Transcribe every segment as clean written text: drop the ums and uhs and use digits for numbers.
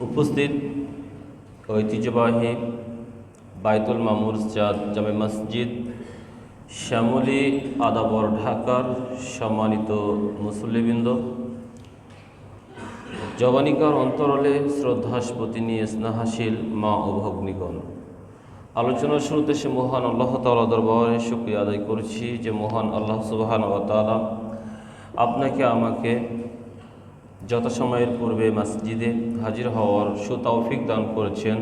উপস্থিত ঐতিহ্যবাহী বায়তুল মামুর জামে মসজিদ শ্যামলী আদাবর ঢাকার সম্মানিত মুসল্লিবৃন্দ, জবানিকার অন্তরালে শ্রদ্ধাস্পতি নিয়ে স্নেহাশীল মা ও ভগ্নীগণ, আলোচনার শুরুতে সে মহান আল্লাহ তাআলা দরবারে শুকরিয়া আদায় করছি যে মহান আল্লাহ সুবহানাহু ওয়া তাআলা আপনাকে আমাকে যথাসময়ের পূর্বে মসজিদে হাজির হওয়ার সুতৌফিক দান করেছেন।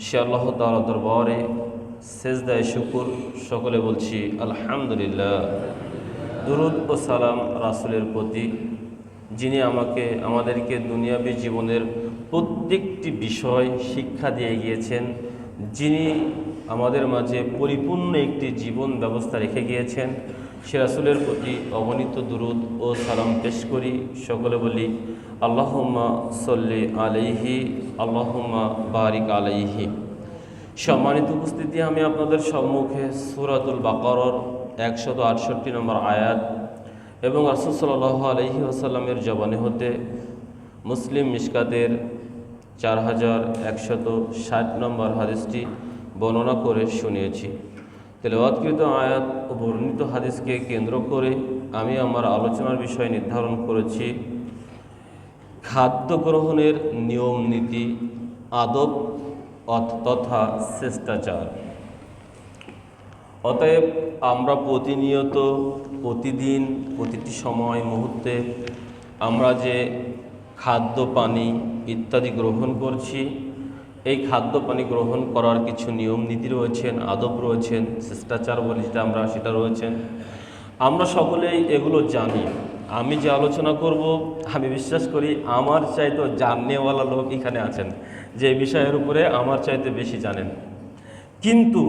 সে আল্লাহ তাআলা দরবারে সেজদায়ে শুকর সকলে বলছি আলহামদুলিল্লাহ। দুরূদ ও সালাম রাসূলের প্রতি, যিনি আমাদেরকে দুনিয়াবী জীবনের প্রত্যেকটি বিষয় শিক্ষা দিয়ে গিয়েছেন, যিনি আমাদের মাঝে পরিপূর্ণ একটি জীবন ব্যবস্থা রেখে গিয়েছেন, সে রাসূলের প্রতি অগণিত দুরূদ ও সালাম পেশ করি। সকলে বলি আল্লাহুম্মা সাল্লি আলাইহি আল্লাহুম্মা বারিক আলাইহি। সম্মানিত উপস্থিতি, আমি আপনাদের সম্মুখে সূরাতুল বাকারার 168 নম্বর আয়াত এবং রাসূল সাল্লাল্লাহু আলাইহি ওয়াসাল্লামের জবানে হতে মুসলিম মিশকাতের 4160 নম্বর হাদিসটি বর্ণনা করে শুনিয়েছি। তেলাওয়াতকৃত আয়াত ও বর্ণিত হাদিসকে কেন্দ্র করে আমি আমার আলোচনার বিষয় নির্ধারণ করেছি খাদ্য গ্রহণের নিয়ম নীতি, আদব তথা শিষ্টাচার। অতএব আমরা প্রতিনিয়ত, প্রতিদিন, প্রতিটি সময় মুহূর্তে আমরা যে খাদ্য পানি ইত্যাদি গ্রহণ করছি, এই খাদ্য পানি গ্রহণ করার কিছু নিয়ম নীতি রয়েছেন, আদব রয়েছেন, শিষ্টাচার বলি যেটা আমরা, সেটা রয়েছেন। আমরা সকলেই এগুলো জানি। আমি যে আলোচনা করব, আমি বিশ্বাস করি আমার চাইতে জাননেওয়ালা লোক এখানে আছেন, যে বিষয়ের উপরে আমার চাইতে বেশি জানেন। কিন্তু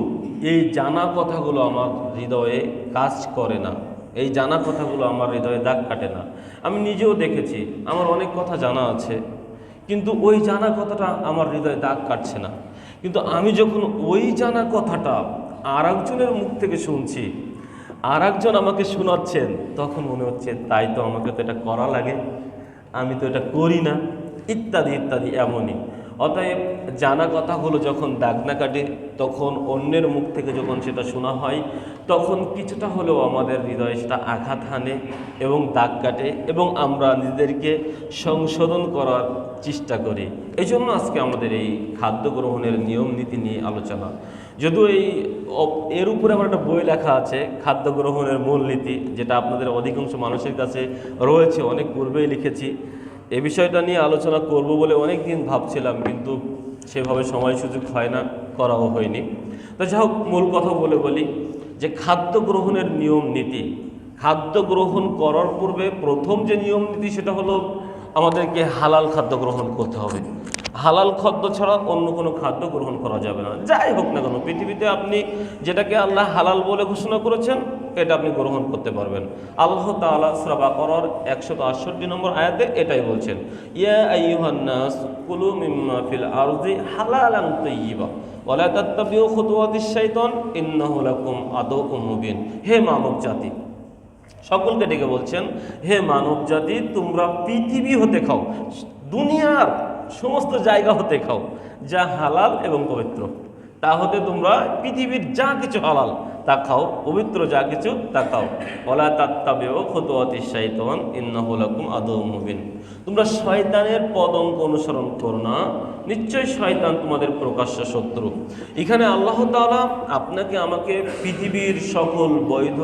এই জানা কথাগুলো আমার হৃদয়ে কাজ করে না, এই জানা কথাগুলো আমার হৃদয়ে দাগ কাটে না। আমি নিজেও দেখেছি আমার অনেক কথা জানা আছে, কিন্তু ওই জানা কথাটা আমার হৃদয়ে দাগ কাটছে না। কিন্তু আমি যখন ওই জানা কথাটা আর একজনের মুখ থেকে শুনছি, আর একজন আমাকে শোনাচ্ছেন, তখন মনে হচ্ছে তাই তো, আমাকে তো এটা করা লাগে, আমি তো এটা করি না, ইত্যাদি ইত্যাদি। এমনই অতএব জানা কথাগুলো যখন দাগ না কাটে, তখন অন্যের মুখ থেকে যখন সেটা শোনা হয়, তখন কিছুটা হলেও আমাদের হৃদয়ে সেটা আঘাত হানে এবং দাগ কাটে, এবং আমরা নিজেদেরকে সংশোধন করার চেষ্টা করি। এই জন্য আজকে আমাদের এই খাদ্য গ্রহণের নিয়ম নীতি নিয়ে আলোচনা। যদিও এর উপরে আমার একটা বই লেখা আছে, খাদ্য গ্রহণের মূলনীতি, যেটা আপনাদের অধিকাংশ মানুষের কাছে রয়েছে, অনেক পূর্বেই লিখেছি। এ বিষয়টা নিয়ে আলোচনা করব বলে অনেক দিন ভাবছিলাম, কিন্তু সেভাবে সময় সুযোগ হয় না, করাও হয়নি। তো যাই হোক, মূল কথা বলি যে খাদ্য গ্রহণের নিয়ম নীতি। খাদ্য গ্রহণ করার পূর্বে প্রথম যে নিয়ম নীতি, সেটা হলো আমাদেরকে হালাল খাদ্য গ্রহণ করতে হবে। হালাল খাদ্য ছাড়া অন্য কোনো খাদ্য গ্রহণ করা যাবে না। যাই হোক না কেন, পৃথিবীতে আপনি যেটাকে আল্লাহ হালাল বলে ঘোষণা করেছেন, এটা আপনি গ্রহণ করতে পারবেন। আল্লাহ তাআলা সূরা বাকারার 168 নম্বর আয়াতে এটাই বলছেন, ইয়া আইয়ুহান নাস কুলু মিম্মা ফিল আরদি হালালান তাইয়্যিবা ওয়া লা তাত্তাবিউ খুতুওয়াতিশ শাইতান ইন্নাহু লাকুম আদুউম মুবিন। হে মানব জাতি, সকলকে ডেকে বলছেন, হে মানব জাতি, তোমরা পৃথিবী হতে খাও, দুনিয়ার সমস্ত জায়গা হতে খাও যা হালাল এবং পবিত্র। তা হতে তোমরা পৃথিবীর যা কিছু হালাল তা খাও, পবিত্র যা কিছু তা খাও। ওয়ালা তাত্তাবিউ খুতুওয়াতিশ শাইতান ইন্নাহু লাকুম আদুউম মুবিন। তোমরা শয়তানের পদঙ্ক অনুসরণ করো না, নিশ্চয় শয়তান তোমাদের প্রকাশ্য শত্রু। এখানে আল্লাহ তাআলা আপনাকে আমাকে পৃথিবীর সকল বৈধ,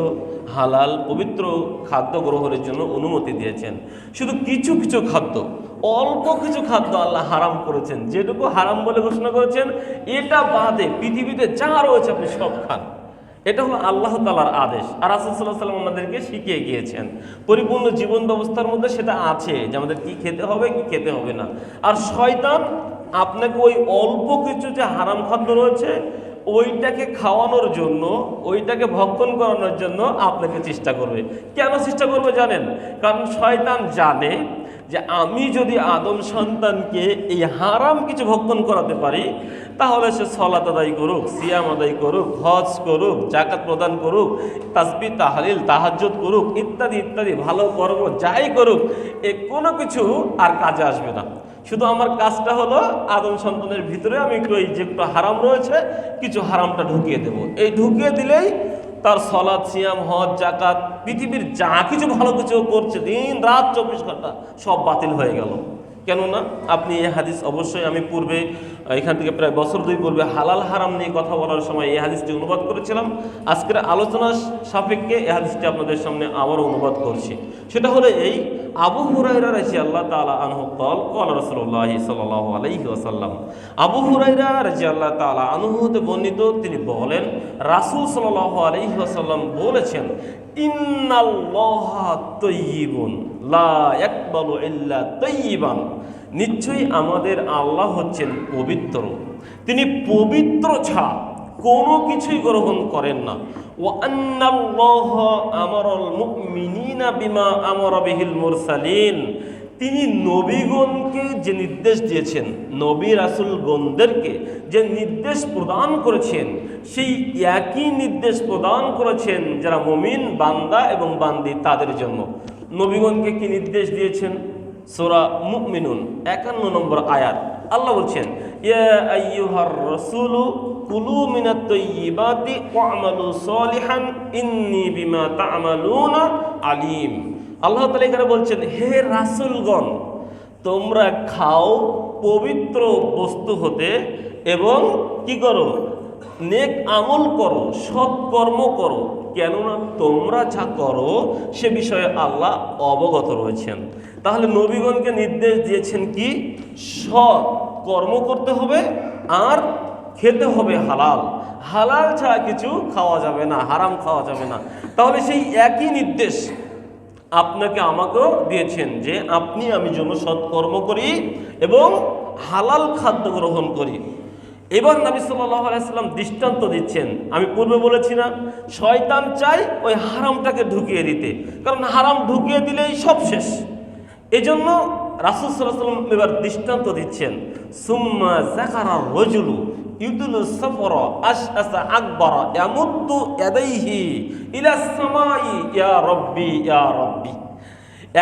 হালাল, পবিত্র খাদ্য গ্রহণের জন্য অনুমতি দিয়েছেন। শুধু কিছু কিছু খাদ্য, অল্প কিছু খাদ্য আল্লাহ হারাম করেছেন। যেটুকু হারাম বলে ঘোষণা করেছেন, এটা বাদে পৃথিবীতে যা রয়েছে আপনি সব খান। এটা হলো আল্লাহ তাআলার আদেশ, আর রাসূল সাল্লাল্লাহু আলাইহি ওয়াসাল্লাম আমাদেরকে শিখিয়ে গিয়েছেন। পরিপূর্ণ জীবন ব্যবস্থার মধ্যে সেটা আছে যে আমাদের কি খেতে হবে, কি খেতে হবে না। আর শয়তান আপনাকে ওই অল্প কিছু যে হারাম খাদ্য রয়েছে, ওইটাকে খাওয়ানোর জন্য, ওইটাকে ভক্ষণ করানোর জন্য আপনাকে চেষ্টা করবে। কেন চেষ্টা করবে জানেন? কারণ শয়তান জানে যে আমি যদি আদম সন্তানকে এই হারাম কিছু ভক্ষণ করাতে পারি, তাহলে সে সালাত আদায় করুক, সিয়াম আদায় করুক, হজ করুক, যাকাত প্রদান করুক, তাসবিহ তাহলিল তাহাজ্জুদ করুক, ইত্যাদি ইত্যাদি ভালো কর্ম যাই করুক, এ কোনো কিছু আর কাজে আসবে না। শুধু আমার কাজটা হলো আদম সন্তানের ভিতরে আমি একটু এই যে একটু হারাম রয়েছে কিছু হারামটা ঢুকিয়ে দেব, এই ঢুকিয়ে দিলেই তার সলাৎ সিয়াম হজ জাকাত পৃথিবীর যা কিছু ভালো কিছু করছে দিন রাত 24 ঘন্টা সব বাতিল হয়ে গেল। কেননা আপনি এই হাদিস অবশ্যই আমি পূর্বে এখান থেকে প্রায় বছর 2 পূর্বে হালাল হারাম নিয়ে কথা বলার সময় এই হাদিসটি অনুবাদ করেছিলাম। আজকের আলোচনার সাপেক্ষে এই হাদিসটি আপনাদের সামনে আবারও অনুবাদ করছি। সেটা হলো এই, আবু হুরায়রা রাদিয়াল্লাহু তাআলা আনহু ক্বাল রাসূলুল্লাহ সাল্লাল্লাহু আলাইহি ওয়াসাল্লাম, আবু হুরায়রা রাদিয়াল্লাহু তাআলা আনহু হতে বর্ণিত, তিনি বলেন রাসূল সাল্লাল্লাহু আলাইহি ওয়াসাল্লাম বলেছেন, ইন্নাল্লাহা তাইয়্যিবুন লা ইয়াকবালু ইল্লা তাইয়্যিবান, নিশ্চয়ই আমাদের আল্লাহ হচ্ছেন পবিত্র, তিনি পবিত্র ছাড়া কোনো কিছুই গ্রহণ করেন না। ওয়া আন্নাল্লাহা আমারাল মুমিনিনা বিমা আমারা বিহিল মুরসালিন, তিনি নবীগণকে যে নির্দেশ দিয়েছেন, নবী রাসূলগণদেরকে যে নির্দেশ প্রদান করেছেন, সেই একই নির্দেশ প্রদান করেছেন যারা মুমিন বান্দা এবং বান্দি তাদের জন্য। নবীগণকে কি নির্দেশ দিয়েছেন? সূরা মুমিনুন 51 নম্বর আয়াত আল্লাহ বলছেন, ইয়া আইয়ুহার রাসূলু কুলু মিনাত তাইয়্যিবাতি ওয়া'মালু সলিহান ইন্নী বিমা তা'মালুনা আলিম। আল্লাহ তাআলা এখানে বলছেন, হে রাসূলগণ, তোমরা খাও পবিত্র বস্তু হতে এবং কি করো? নেক আমল করো, সৎকর্ম করো, কেননা তোমরা যা করো সে বিষয়ে আল্লাহ অবগত রয়েছেন। তাহলে নবীগণকে নির্দেশ দিয়েছেন কি? সৎ কর্ম করতে হবে আর খেতে হবে হালাল, হালাল ছাড়া কিছু খাওয়া যাবে না, হারাম খাওয়া যাবে না। তাহলে সেই একই নির্দেশ আপনাকে আমাকেও দিয়েছেন যে আপনি আমি যেন সৎকর্ম করি এবং হালাল খাদ্য গ্রহণ করি। এবার নবী সাল্লাল্লাহু আলাইহি সাল্লাম দৃষ্টান্ত দিচ্ছেন। আমি পূর্বে বলেছি না, শয়তান চায় ওই হারামটাকে ঢুকিয়ে দিতে, কারণ হারাম ঢুকিয়ে দিলেই সব শেষ। এজন্য রাসূল সাল্লাল্লাহু আলাইহি ওয়াসাল্লাম এবার দৃষ্টান্ত দিচ্ছেন, সুম্মা যাকারা রাজুলু ইউদুলু সাফরা আশআসা আকবারা ইয়ামুদ্দু ইয়াদাইহি ইলাস সামাই ইয়া রাব্বি ইয়া রাব্বি।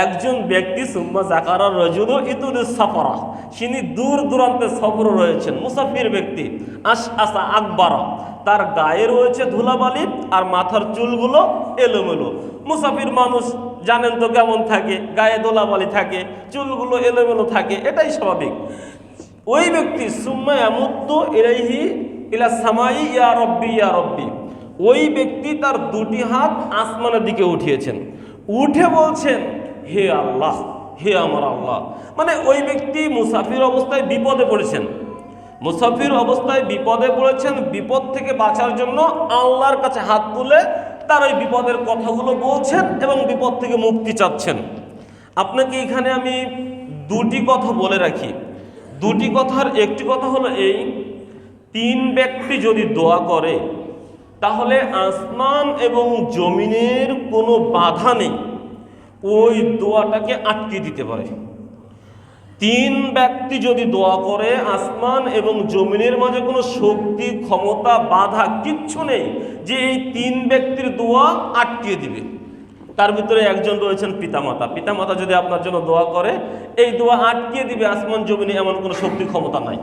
একজন ব্যক্তি সুম্মা যাকারা রাজুলু ইউদুলু সাফরা, তিনি দূর দূরান্তে সফরে রয়েছেন, মুসাফির ব্যক্তি। আশআসা আকবারা, তার গায়ে রয়েছে ধুলাবালি আর মাথার চুলগুলো এলোমেলো। মুসাফির মানুষ জানেন তো কেমন থাকে, গায়ে ধুলাবালি থাকে, চুলগুলো এলোমেলো থাকে, এটাই স্বাভাবিক। ওই ব্যক্তি সুম্মা ইয়ামুদ্দু ইলাইহি ইলা সামাই ইয়া রাব্বি ইয়া রাব্বি, ওই ব্যক্তি তার দুটি হাত আসমানের দিকে উঠিয়েছেন, উঠে বলছেন, হে আল্লাহ, হে আমার আল্লাহ। মানে ওই ব্যক্তি মুসাফির অবস্থায় বিপদে পড়েছেন, মুসাফির অবস্থায় বিপদে পড়েছেন, বিপদ থেকে বাঁচার জন্য আল্লাহর কাছে হাত তুলে তার ওই বিপদের কথাগুলো বলছেন এবং বিপদ থেকে মুক্তি চাচ্ছেন। আপনাকে এখানে আমি দুটি কথা বলে রাখি। দুটি কথার একটি কথা হলো এই, 3 ব্যক্তি যদি দোয়া করে তাহলে আসমান এবং জমিনের কোনো বাধা নেই, ওই দোয়াটাকে আটকে দিতে পারে। 3 ব্যক্তি যদি দোয়া করে, আসমান এবং জমিনের মাঝে কোনো শক্তি ক্ষমতা বাধা কিচ্ছু নেই যে এই 3 ব্যক্তির দোয়া আটকিয়ে দিবে। তার ভিতরে একজন রয়েছেন পিতামাতা। পিতামাতা যদি আপনার জন্য দোয়া করে, এই দোয়া আটকিয়ে দিবে, আসমান জমিনে এমন কোনো শক্তি ক্ষমতা নাই।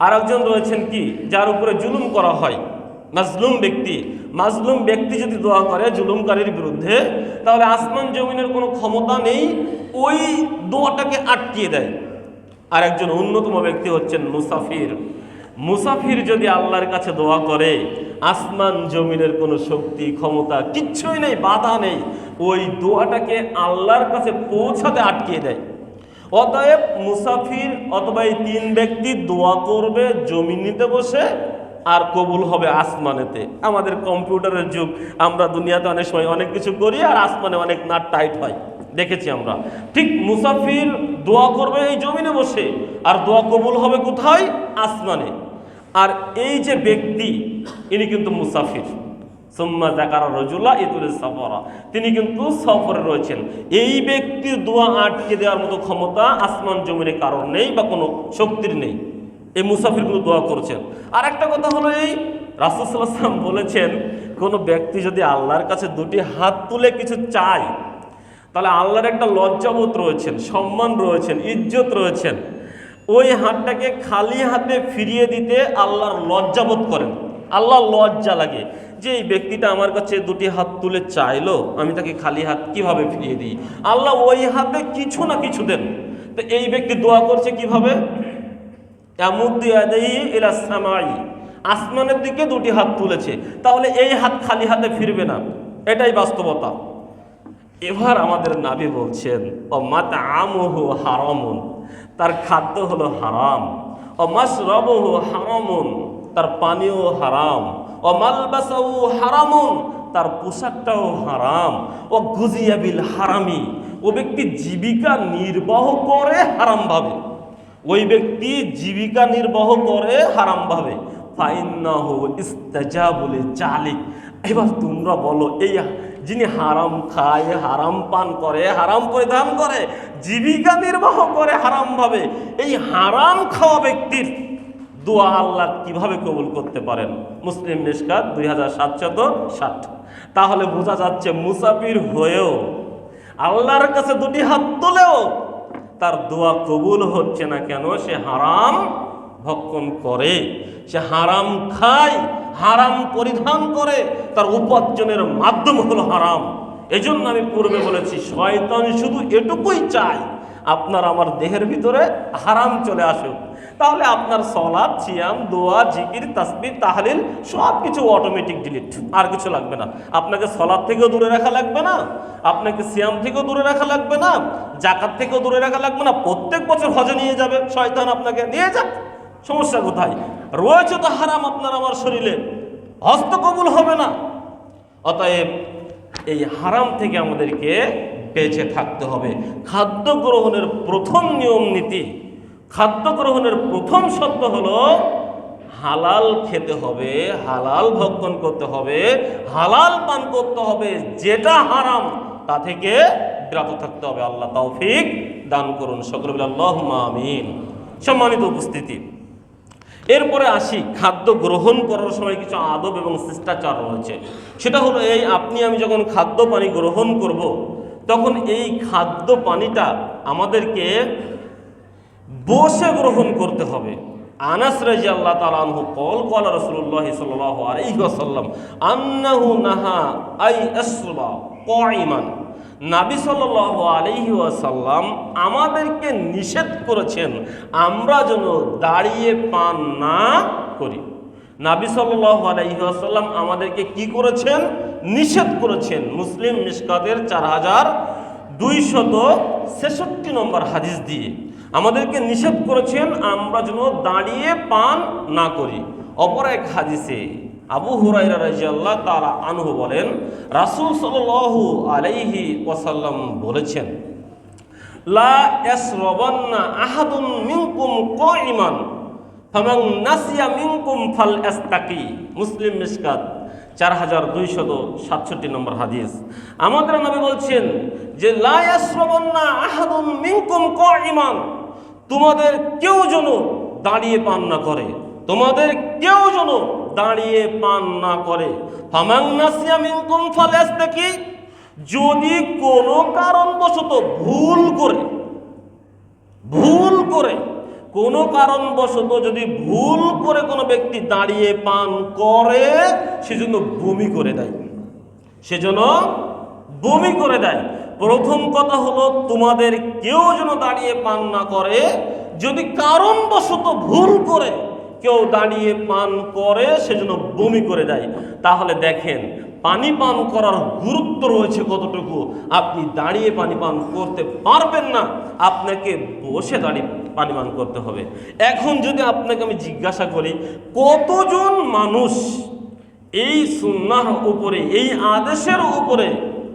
আর একজন রয়েছেন কি, যার উপরে জুলুম করা হয়, মাজলুম ব্যক্তি। মাজলুম ব্যক্তি যদি দোয়া করে জুলুমকারীর বিরুদ্ধে, তাহলে আসমান জমিনের কোনো ক্ষমতা নেই, ওই দোয়াটাকে আটকিয়ে দেয়। আর একজন অন্যতম ব্যক্তি হচ্ছেন মুসাফির। মুসাফির যদি আল্লাহর কাছে দোয়া করে, আসমান জমিনের কোনো শক্তি ক্ষমতা কিচ্ছুই নেই, বাধা নেই, ওই দোয়াটাকে আল্লাহর কাছে পৌঁছাতে আটকিয়ে দেয়। অতএব মুসাফির অথবা এই 3 ব্যক্তি দোয়া করবে জমিনেতে বসে, আর কবুল হবে আসমানেতে। আমাদের কম্পিউটারের যুগ, আমরা দুনিয়াতে অনেক সময় অনেক কিছু করি আর আসমানে অনেক নাট টাইট হয়, দেখেছি আমরা। ঠিক মুসাফির দোয়া করবে এই জমিনে বসে, আর দোয়া কবুল হবে কোথায়? আসমানে। আর এই যে ব্যক্তি, ইনি কিন্তু মুসাফির। সুম্মা যাকারা রাজুলা ইউদুলু সাফরা, তিনি কিন্তু সফরে রয়েছেন। এই ব্যক্তির দোয়া আটকে দেওয়ার মতো ক্ষমতা আসমান জমিনে কারণ নেই বা কোনো শক্তির নেই। এই মুসাফির কিন্তু দোয়া করছেন। আর একটা কথা হলো এই, রাসূল সাল্লাল্লাহু আলাইহি ওয়াসাল্লাম বলেছেন, কোনো ব্যক্তি যদি আল্লাহর কাছে দুটি হাত তুলে কিছু চায়, তাহলে আল্লাহর একটা লজ্জাবোধ রয়েছেন, সম্মান রয়েছেন, ইজ্জত রয়েছেন। ওই হাতটাকে খালি হাতে ফিরিয়ে দিতে আল্লাহর লজ্জাবোধ করেন, আল্লাহ লজ্জা লাগে যে এই ব্যক্তিটা আমার কাছে দুটি হাত তুলে চাইলো, আমি তাকে খালি হাত কিভাবে ফিরিয়ে দিই। আল্লাহ ওই হাতে কিছু না কিছু দেন। তো এই ব্যক্তি দোয়া করছে কিভাবে? আসমানের দিকে দুটি হাত তুলেছে, তাহলে এই হাত খালি হাতে ফিরবে না, এটাই বাস্তবতা। এবার আমাদের নবী বলছেন ও মাতআমুহু হারামুন, তার খাদ্য হলো হারাম। ও মাশরাবুহু হারামুন, তার পানীয় হারাম। ও মালবাসাহু হারামুন, তার পোশাকটাও হারাম। ও গুজিয়া বিল হারামি, ও ব্যক্তি জীবিকা নির্বাহ করে হারামভাবে, ওই ব্যক্তি জীবিকা নির্বাহ করে হারামভাবে। ফাইন্নাহু ইস্তাজাবু লিজালিক। এবার তোমরা বলো, এই যিনি হারাম খায়, হারাম পান করে, হারাম পরিধান করে, জীবিকা নির্বাহ করে হারামভাবে, এই হারাম খাওয়া ব্যক্তির দোয়া আল্লাহ কিভাবে কবুল করতে পারেন? মুসলিম মিশকাত 2760। তাহলে বোঝা যাচ্ছে মুসাফির হয়েও আল্লাহর কাছে দুটি হাত তুলেও তার দোয়া কবুল হচ্ছে না। কেন? সে হারাম ভক্ষণ করে, সে হারাম খায়, হারাম পরিধান করে, তার উপার্জনের মাধ্যম হলো হারাম। এজন্য আমি পূর্বে বলেছি, শয়তান শুধু এটুকুই চায় আপনার আমার দেহের ভিতরে হারাম চলে আসুক, তাহলে আপনার সালাত, সিয়াম, দোয়া, জিকির, তাসবিহ, তাহলিল সব কিছু অটোমেটিক ডিলিট, আর কিছু লাগবে না। আপনাকে সালাত থেকেও দূরে রাখা লাগবে না, আপনাকে সিয়াম থেকেও দূরে রাখা লাগবে না, যাকাত থেকেও দূরে রাখা লাগবে না। প্রত্যেক বছর হজে নিয়ে যাবে শয়তান, আপনাকে নিয়ে যাক, সমস্যা কোথায়? রয়েছে তো হারাম আপনার আমার শরীরে, হস্ত কবুল হবে না। অতএব এই হারাম থেকে আমাদেরকে বেঁচে থাকতে হবে। খাদ্য গ্রহণের প্রথম নিয়ম নীতি, খাদ্য গ্রহণের প্রথম শর্ত হলো হালাল খেতে হবে, হালাল ভক্ষণ করতে হবে, হালাল পান করতে হবে। যেটা হারাম তা থেকে বিরত থাকতে হবে। আল্লাহ তৌফিক দান করুন, সকলে বলে আল্লাহুম্মা আমিন। সম্মানিত উপস্থিতি, এরপরে আসি, খাদ্য গ্রহণ করার সময় কিছু আদব এবং শিষ্টাচার রয়েছে। সেটা হলো এই, আপনি আমি যখন খাদ্য পানি গ্রহণ করব, তখন এই খাদ্য পানিটা আমাদেরকে বসে গ্রহণ করতে হবে। আনাস রাদিয়াল্লাহু তাআলা আনহু قال قال رسول الله صلى الله عليه وسلم انه نهى اي يشرب قائما। নবী সাল্লাল্লাহু আলাইহি ওয়াসাল্লাম আমাদেরকে নিষেধ করেছেন আমরা যেন দাঁড়িয়ে পান না করি। নবী সাল্লাল্লাহু আলাইহি ওয়াসাল্লাম আমাদেরকে কি করেছেন? নিষেধ করেছেন। মুসলিম মিশকাতের 4266 নম্বর হাদিস দিয়ে আমাদেরকে নিষেধ করেছেন আমরা যেন দাঁড়িয়ে পান না করি। অপর এক হাদিসে আবু হুরায়রা রাদিয়াল্লাহু তাআলা আনহু বলেন, রাসূল সাল্লাল্লাহু আলাইহি ওয়াসাল্লাম বলেছেন, লা ইয়াশরাবান্না আহাদুন মিনকুম কাইমান ফামান নাসিয়া মিনকুম ফালইস্তাকি। মুসলিম মিশকাত 4267 নম্বর হাদিস। আমাদের নবী বলছেন যে লা ইয়াশরাবান্না আহাদুন মিনকুম কাইমান, তোমাদের কেউ যেন দাঁড়িয়ে পান না করে, তোমাদের কেউ যেন দাঁড়িয়ে পান না করে। ফামান নাসিয়া মিনকুম ফালইস্তাকি, যদি কোনো কারণবশত ভুল করে কোনো কারণবশত যদি ভুল করে কোনো ব্যক্তি দাঁড়িয়ে পান করে, সেজন্য বমি করে দেয়, সেজন্য বমি করে দেয়। প্রথম কথা হলো তোমাদের কেউ যেন দাঁড়িয়ে পান না করে। যদি কারণবশত ভুল করে কেউ দাঁড়িয়ে পান করে, সেজন্য বমি করে দেয়। তাহলে দেখেন পানি পান করার গুরুত্ব রয়েছে কতটুকু। আপনি দাঁড়িয়ে পানি পান করতে পারবেন না, আপনাকে বসে দাঁড়িয়ে পানি পান করতে হবে। এখন যদি আপনাকে আমি জিজ্ঞাসা করি, কতজন মানুষ এই সুন্নাহর উপরে, এই আদেশের উপরে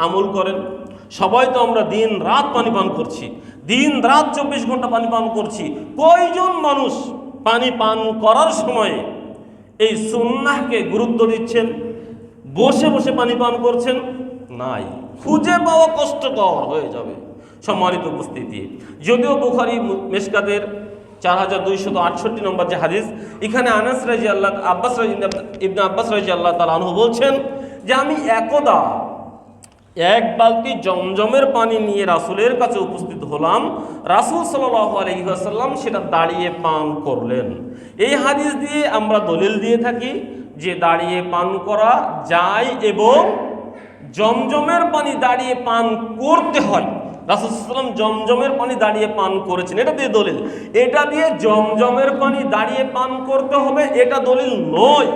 আমল করেন? সবাই তো আমরা দিন রাত পানি পান করছি, দিন রাত 24 ঘন্টা পানি পান করছি। কয়জন মানুষ পানি পান করার সময় এই সুন্নাহকে গুরুত্ব দিচ্ছেন, বসে বসে পানি পান করছেন? নাই, খুঁজে পাওয়া কষ্টকর হয়ে যাবে। সম্মানিত উপস্থিতি, যদিও বুখারী মিশকাতের 4268 নম্বর যে হাদিস, এখানে আনাস রাদিয়াল্লাহু ইবনে আব্বাস রাদিয়াল্লাহু তাআলা আনহু বলছেন যে আমি একদা এক বালতি জমজমের পানি নিয়ে রাসূলের কাছে উপস্থিত হলাম। রাসূল সাল্লাল্লাহু আলাইহি ওয়াসাল্লাম সেটা দাঁড়িয়ে পান করলেন। এই হাদিস দিয়ে আমরা দলিল দিয়ে থাকি যে দাঁড়িয়ে পান করা যায় এবং জমজমের পানি দাঁড়িয়ে পান করতে হয়। রাসূল সাল্লাল্লাহু আলাইহি ওয়াসাল্লাম জমজমের পানি দাঁড়িয়ে পান করেছেন, এটা দিয়ে দলিল। এটা দিয়ে জমজমের পানি দাঁড়িয়ে পান করতে হবে এটা দলিল নয়।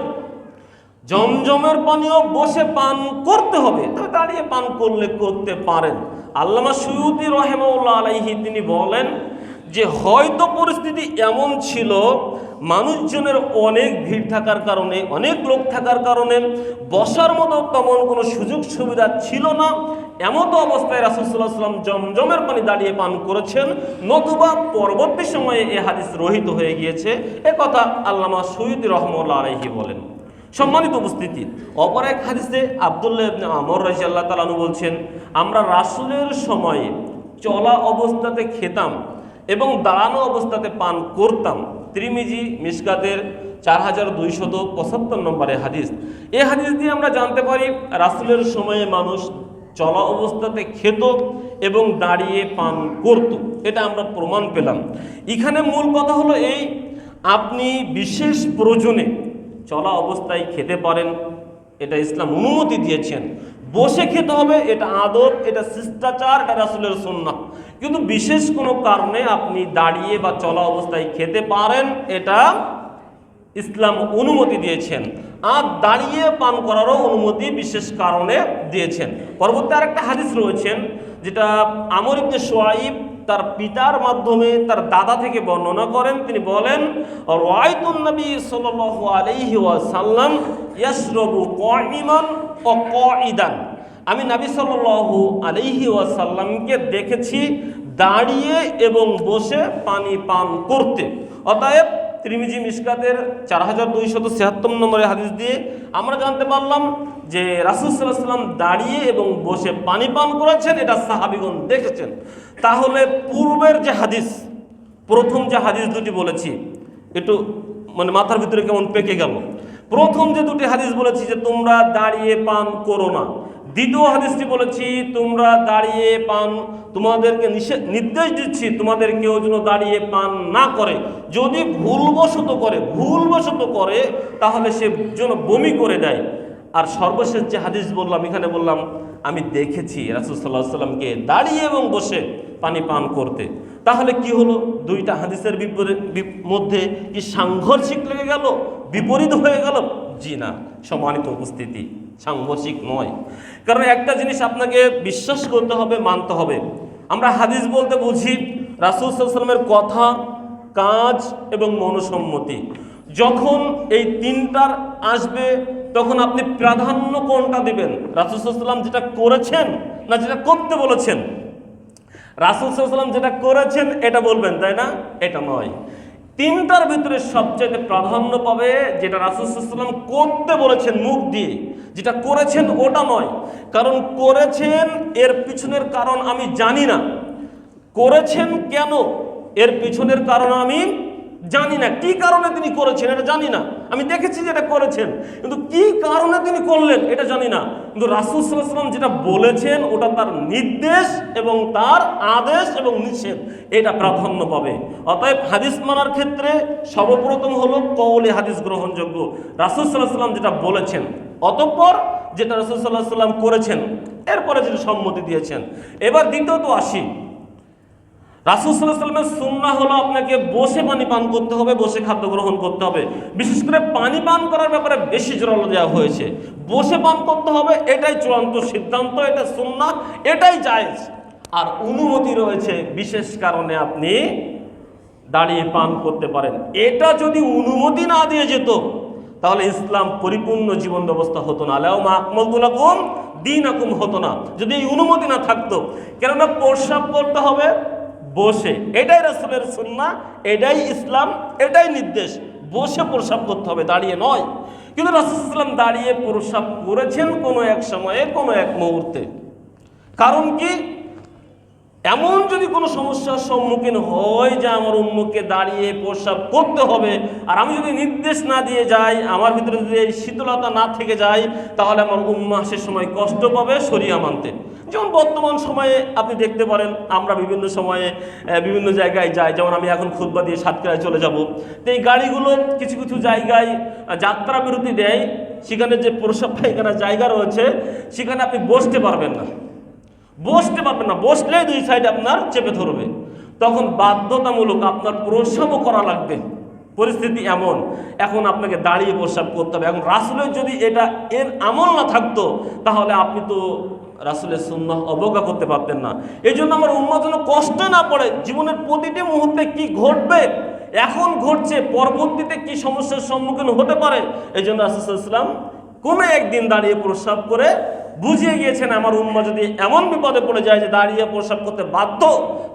জমজমের পানিও বসে পান করতে হবে, তবে দাঁড়িয়ে পান করলে করতে পারেন। আল্লামা সুয়ুতী রাহিমাহুল্লাহ আলাইহি তিনি বলেন যে হয়তো পরিস্থিতি এমন ছিল, মানুষজনের অনেক ভিড় থাকার কারণে, অনেক লোক থাকার কারণে বসার মতো তেমন কোনো সুযোগ সুবিধা ছিল না। এমতো অবস্থায় রাসূল সাল্লাল্লাহু আলাইহি ওয়াসাল্লাম জমজমের পানি দাঁড়িয়ে পান করেছেন, নতুবা পরবর্তী সময়ে এ হাদিস রহিত হয়ে গিয়েছে। এ কথা আল্লামা সুয়ুতী রাহিমাহুল্লাহ আলাইহি বলেন। সম্মানিত উপস্থিতি, অপর এক হাদিসে আব্দুল্লাহ ইবনে আমর রাদিয়াল্লাহু তাআলা আনহু বলছেন, আমরা রাসূলের সময়ে চলা অবস্থাতে খেতাম এবং দাঁড়ানো অবস্থাতে পান করতাম। তিরমিজি মিশকাতের 4275 নম্বরের হাদিস। এই হাদিস দিয়ে আমরা জানতে পারি রাসূলের সময়ে মানুষ চলা অবস্থাতে খেত এবং দাঁড়িয়ে পান করত, এটা আমরা প্রমাণ পেলাম। এখানে মূল কথা হলো এই, আপনি বিশেষ প্রয়োজনে চলা অবস্থায় খেতে পারেন, এটা ইসলাম অনুমতি দিয়েছেন। বসে খেতে হবে, এটা আদব, এটা শিষ্টাচার, এটা রাসূলের সুন্নাহ। কিন্তু বিশেষ কোনো কারণে আপনি দাঁড়িয়ে বা চলা অবস্থায় খেতে পারেন, এটা ইসলাম অনুমতি দিয়েছেন। আর দাঁড়িয়ে পান করারও অনুমতি বিশেষ কারণে দিয়েছেন। পরবর্তী আরেকটা হাদিস রয়েছেন যেটা আমর ইবনে শুআইব তার পিতার মাধ্যমে তার দাদা থেকে বর্ণনা করেন। তিনি বলেন, রাআইতুন নবী সাল্লাল্লাহু আলাইহি ওয়াসাল্লাম ইয়াশরাবু কাইমান ওয়া কাঈদান। আমি নবী সাল্লাল্লাহু আলাইহি ওয়াসাল্লামকে দেখেছি দাঁড়িয়ে এবং বসে পানি পান করতে। অতএব তিরমিজি মিশকাতের 4276 নম্বরের হাদিস দিয়ে আমরা জানতে পারলাম যে রাসূল সাল্লাল্লাহু আলাইহি ওয়াসাল্লাম দাঁড়িয়ে এবং বসে পানি পান করেছেন, এটা সাহাবীগণ দেখেছেন। তাহলে পূর্বের যে হাদিস, প্রথম যে হাদিস দুটি বলেছি, একটু মাথার ভিতরে কেমন পেকে গেল। প্রথম যে দুটি হাদিস বলেছি যে তোমরা দাঁড়িয়ে পান করো না, দ্বিতীয় হাদিসটি বলেছি তোমরা দাঁড়িয়ে পান, তোমাদেরকে নির্দেশ দিচ্ছি তোমাদের কেউ যেন দাঁড়িয়ে পান না করে। যদি ভুলবশত করে তাহলে সে যেন বমি করে দেয়। আর সর্বশেষ যে হাদিস বললাম, এখানে বললাম আমি দেখেছি রাসূল সাল্লাল্লাহু আলাইহি ওয়াসাল্লামকে দাঁড়িয়ে এবং বসে পানি পান করতে। তাহলে কি হলো? দুইটা হাদিসের মধ্যে কি সাংঘর্ষিক লেগে গেল, বিপরীত হয়ে গেল? জি না, সম্মানিত উপস্থিতি, সাংঘর্ষিক নয়। কারণ একটা জিনিস আপনাকে বিশ্বাস করতে হবে, মানতে হবে। আমরা হাদিস বলতে বুঝি রাসূল সাল্লাল্লাহু আলাইহি ওয়াসাল্লামের কথা, কাজ এবং মনসম্মতি। যখন এই তিনটার আসবে তখন আপনি প্রাধান্য কোনটা দিবেন? রাসূল সাল্লাল্লাহু আলাইহি ওয়াসাল্লাম যেটা করেছেন না যেটা করতে বলেছেন? রাসূল সাল্লাল্লাহু আলাইহি ওয়াসাল্লাম যেটা করেছেন এটা বলবেন, তাই না? এটা নয়। তিনটার ভিতরে সবচেয়ে প্রাধান্য পাবে যেটা রাসূল সাল্লাল্লাহু আলাইহি ওয়াসাল্লাম করতে বলেছেন মুখ দিয়ে, যেটা করেছেন ওটা নয়। কারণ করেছেন এর পিছনের কারণ আমি জানি না, করেছেন কেন এর পিছনের কারণ আমি জানি না, কি কারণে তিনি করেছেন এটা জানি না। আমি দেখেছি যেটা করেছেন, কিন্তু কি কারণে তিনি করলেন এটা জানি না। কিন্তু রাসূল সাল্লাল্লাহু আলাইহি ওয়াসাল্লাম যেটা বলেছেন ওটা তার নির্দেশ এবং তার আদেশ এবং নিষেধ, এটা প্রাধান্য পাবে। অতএব হাদিস মানার ক্ষেত্রে সর্বপ্রথম হলো কওলে হাদিস গ্রহণযোগ্য, রাসূল সাল্লাল্লাহু আলাইহি ওয়াসাল্লাম যেটা বলেছেন, অতঃপর যেটা রাসূল সাল্লাল্লাহু আলাইহি ওয়াসাল্লাম করেছেন, এরপরে যেটা সম্মতি দিয়েছেন। এবার দ্বিতীয়ত আসি, রাসূল সাল্লাল্লাহু আলাইহি ওয়াসাল্লামের সুন্নাহ হলো আপনাকে বসে পানি পান করতে হবে, বসে খাদ্য গ্রহণ করতে হবে। বিশেষ করে পানি পান করার ব্যাপারে বেশি জোরালো দেওয়া হয়েছে। বসে পান করতে হবে, এটাই চূড়ান্ত সিদ্ধান্ত, এটা সুন্নাহ, এটাই জায়েজ। আর অনুমতি রয়েছে বিশেষ কারণে আপনি দাঁড়িয়ে পান করতে পারেন। এটা যদি অনুমতি না দিয়ে যেত তাহলে ইসলাম পরিপূর্ণ জীবন ব্যবস্থা হতো না, আল-ইয়াওমা আকমালতু লাকুম দীনাকুম হতো না, যদি এই অনুমতি না থাকতো। কেননা প্রস্রাব করতে হবে বসে, এটাই রাসূলের সুন্নাহ, এটাই ইসলাম, এটাই নির্দেশ। বসে প্রস্রাব করতে হবে, দাঁড়িয়ে নয়। কিন্তু রাসূল সাল্লাল্লাহু আলাইহি ওয়াসাল্লাম দাঁড়িয়ে প্রস্রাব করেছেন কোনো এক সময়ে, কোনো এক মুহূর্তে। কারণ কি? এমন যদি কোনো সমস্যার সম্মুখীন হয় যে আমার উম্মুকে দাঁড়িয়ে প্রস্রাব করতে হবে, আর আমি যদি নির্দেশ না দিয়ে যাই, আমার ভিতরে যদি এই শীতলতা না থেকে যায়, তাহলে আমার উম্মাহ সে সময় কষ্ট পাবে শরিয়া মানতে। যেমন বর্তমান সময়ে আপনি দেখতে পারেন, আমরা বিভিন্ন সময়ে বিভিন্ন জায়গায় যাই। যেমন আমি এখন খুতবা দিয়ে সাতক্ষীরায় চলে যাব, তো এই গাড়িগুলো কিছু কিছু জায়গায় যাত্রা বিরতি দেয়, সেখানে যে প্রস্রাব পায়খানার জায়গা রয়েছে সেখানে আপনি বসতে পারবেন না, বসলেই দুই সাইড আপনার চেপে ধরবে। তখন বাধ্যতামূলক আপনার প্রস্রাবও করা লাগবে, পরিস্থিতি এমন। এখন আপনাকে দাঁড়িয়ে প্রস্রাব করতে হবে। এখন রাসূলের যদি এর আমল না থাকতো, তাহলে আপনি তো রাসূলের সুন্নাহ অবজ্ঞা করতে পারতেন না। এই জন্য আমার উম্মাহ যেন কষ্ট না পড়ে, জীবনের প্রতিটি মুহূর্তে কি ঘটবে, এখন ঘটছে, পরবর্তীতে কি সমস্যার সম্মুখীন হতে পারে, এই জন্য রাসূল সাল্লাল্লাহু আলাইহি ওয়াসাল্লাম কোনো একদিন দাঁড়িয়ে প্রস্রাব করে বুঝিয়ে গিয়েছেন, আমার উম্মাহ যদি এমন বিপদে পড়ে যায় যে দাঁড়িয়ে প্রস্রাব করতে বাধ্য,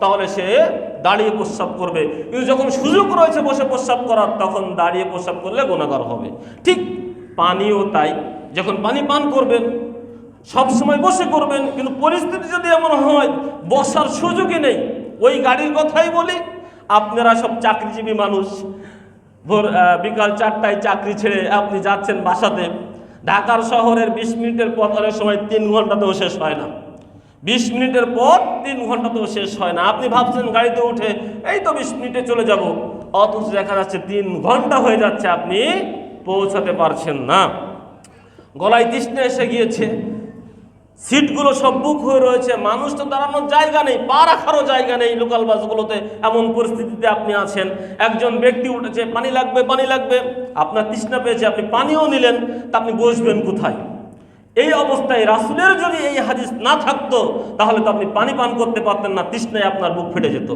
তাহলে সে দাঁড়িয়ে প্রস্রাব করবে। কিন্তু যখন সুযোগ রয়েছে বসে প্রস্রাব করার, তখন দাঁড়িয়ে প্রস্রাব করলে গুনাহগার হবে। ঠিক পানিও তাই, যখন পানি পান করবেন সব সময় বসে করবেন, কিন্তু পরিস্থিতি যদি এমন হয় বসার সুযোগই নেই, ওই গাড়ির কথাই বলি, আপনারা সব চাকরিজীবী মানুষ, বিকাল 4টায় চাকরি ছেড়ে আপনি যাচ্ছেন বাসাতে, ঢাকার শহরের 20 মিনিটের পথ অনেক সময় 3 ঘন্টাতেও শেষ হয় না, 20 মিনিটের পথ 3 ঘন্টাতেও শেষ হয় না। আপনি ভাবছেন গাড়িতে উঠে এই তো 20 মিনিটে চলে যাব, অথচ দেখা যাচ্ছে 3 ঘন্টা হয়ে যাচ্ছে, আপনি পৌঁছাতে পারছেন না। গলায় তৃষ্ণা এসে গিয়েছে, সিটগুলো সব বুক হয়ে রয়েছে, মানুষ তো দাঁড়ানোর জায়গা নেই, পা রাখারও জায়গা নেই লোকাল বাসগুলোতে। এমন পরিস্থিতিতে আপনি আছেন, একজন ব্যক্তি উঠেছে, পানি লাগবে, আপনার তৃষ্ণা পেয়েছে, আপনি পানিও নিলেন, তা আপনি বসবেন কোথায়? এই অবস্থায় রাসূলের যদি এই হাদিস না থাকতো, তাহলে তো আপনি পানি পান করতে পারতেন না, তৃষ্ণায় আপনার বুক ফেটে যেত।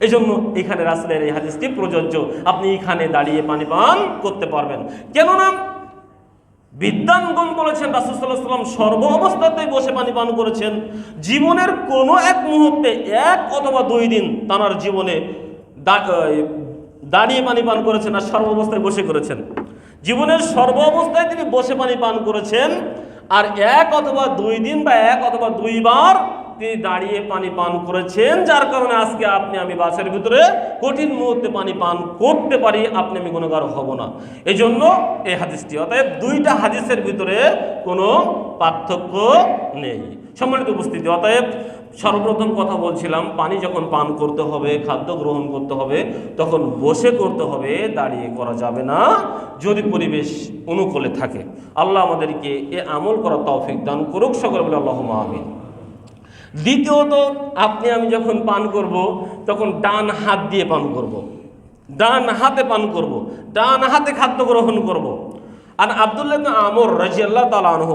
এই জন্য এখানে রাসূলের এই হাদিসটি প্রযোজ্য, আপনি এখানে দাঁড়িয়ে পানি পান করতে পারবেন। কেননা বিদ্বানগণ বলেছেন রাসূল সাল্লাল্লাহু আলাইহি ওয়াসাল্লাম সর্ব অবস্থাতেই বসে পানি পান করেছেন। জীবনের কোনো এক মুহূর্তে 1 অথবা 2 দিন তার জীবনে দাঁড়িয়ে পানি পান করেছেন, আর সর্ব অবস্থায় বসে করেছেন। জীবনের সর্ব অবস্থায় তিনি বসে পানি পান করেছেন, আর 1 অথবা 2 দিন বা 1 অথবা 2 বার তিনি দাঁড়িয়ে পানি পান করেছেন, যার কারণে আজকে আপনি আমি বাসের ভিতরে কঠিন মুহূর্তে পানি পান করতে পারি, আপনি আমি গুনাহগার হব না। এই জন্য এই হাদিসটি, অতএব 2টা হাদিসের ভিতরে কোনো পার্থক্য নেই। সম্মানিত উপস্থিতি, অতএব সর্বপ্রথম কথা বলছিলাম, পানি যখন পান করতে হবে, খাদ্য গ্রহণ করতে হবে, তখন বসে করতে হবে, দাঁড়িয়ে করা যাবে না, যদি পরিবেশ অনুকূলে থাকে। আল্লাহ আমাদেরকে এ আমল করার তৌফিক দান করুক, সকলে বলে আল্লাহুম্মা আমিন। দ্বিতীয়ত, আপনি আমি যখন পান করব, তখন ডান হাত দিয়ে পান করব, ডান হাতে পান করব, ডান হাতে খাদ্য গ্রহণ করব। আর আব্দুল্লাহ ইবনে আমর রাদিয়াল্লাহু তাআলা আনহু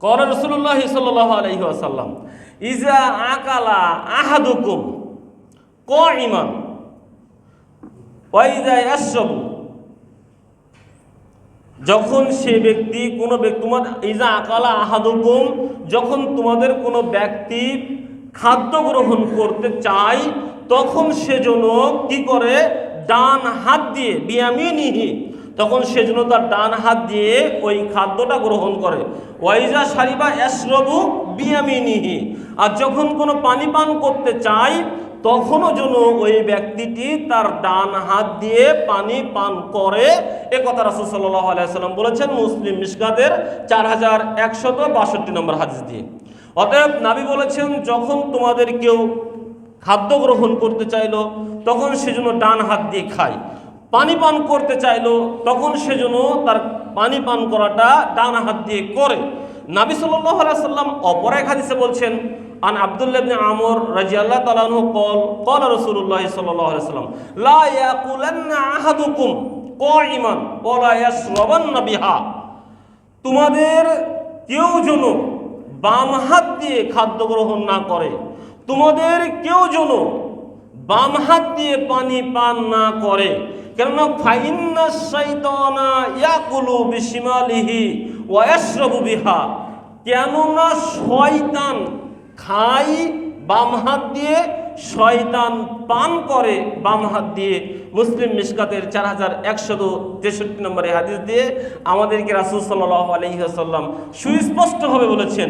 قال রাসূলুল্লাহ সাল্লাল্লাহু আলাইহি ওয়াসাল্লাম ইজা আকালা আহাদুকুম কাইমান ওয়া ইজা ইয়াশরাবু, যখন সে ব্যক্তি কোনো ব্যক্তি তোমার ইজা আকালা আহাদুকুম, যখন তোমাদের কোনো ব্যক্তি খাদ্য গ্রহণ করতে চায়, তখন সেজন্য কি করে, ডান হাত দিয়ে, বিয়ামিনিহি, তখন সেজন্য তার ডান হাত দিয়ে ওই খাদ্যটা গ্রহণ করে। ওয়াইজা শারিবা ইয়াশরাবু বিয়ামিনিহি, আর যখন কোনো পানি পান করতে চায়, তখনও যেন ওই ব্যক্তিটি তার ডান হাত দিয়ে পানি পান করে। এ কথা রাসূল সাল্লাল্লাহু আলাইহি ওয়াসাল্লাম বলেছেন, মুসলিম মিশকাতের 4162 নম্বর হাদিস দিয়ে। অতএব নবী বলেছেন, যখন তোমাদের কেউ খাদ্য গ্রহণ করতে চাইলো, তখন সেজন্য ডান হাত দিয়ে খায়। পানি পান করতে চাইলো, তখন সেজন্য তার পানি পান করাটা ডান হাত দিয়ে করে। নবী সাল্লাল্লাহু আলাইহি ওয়াসাল্লাম অপর এক হাদিসে বলছেন, আন আব্দুল্লাহ ইবনে আমর রাদিয়াল্লাহু তাআলা আনহু قال রাসূলুল্লাহ সাল্লাল্লাহু আলাইহি ওয়াসাল্লাম লা ইয়াকুলান্না আহাদুকুম কাইমান ওয়া লা ইয়াশরাবান্না বিহা, তোমাদের কেউ যেন বাম হাত দিয়ে খাদ্য গ্রহণ না করে, তোমাদের কেউ যেন বাম হাত দিয়ে পানি পান না করে। কেননা ফাইন্না শাইতানা ইয়াকুলু বিশিমালিহি ওয়া ইয়াশরাবু বিহা, কেননা শয়তান খায় বাম হাত দিয়ে, শয়তান পান করে বাম হাত দিয়ে। মুসলিম মিশকাতের 4163 নম্বরে হাদিস দিয়ে আমাদেরকে রাসূল সাল্লাল্লাহু আলাইহি ওয়াসাল্লাম সুস্পষ্টভাবে বলেছেন,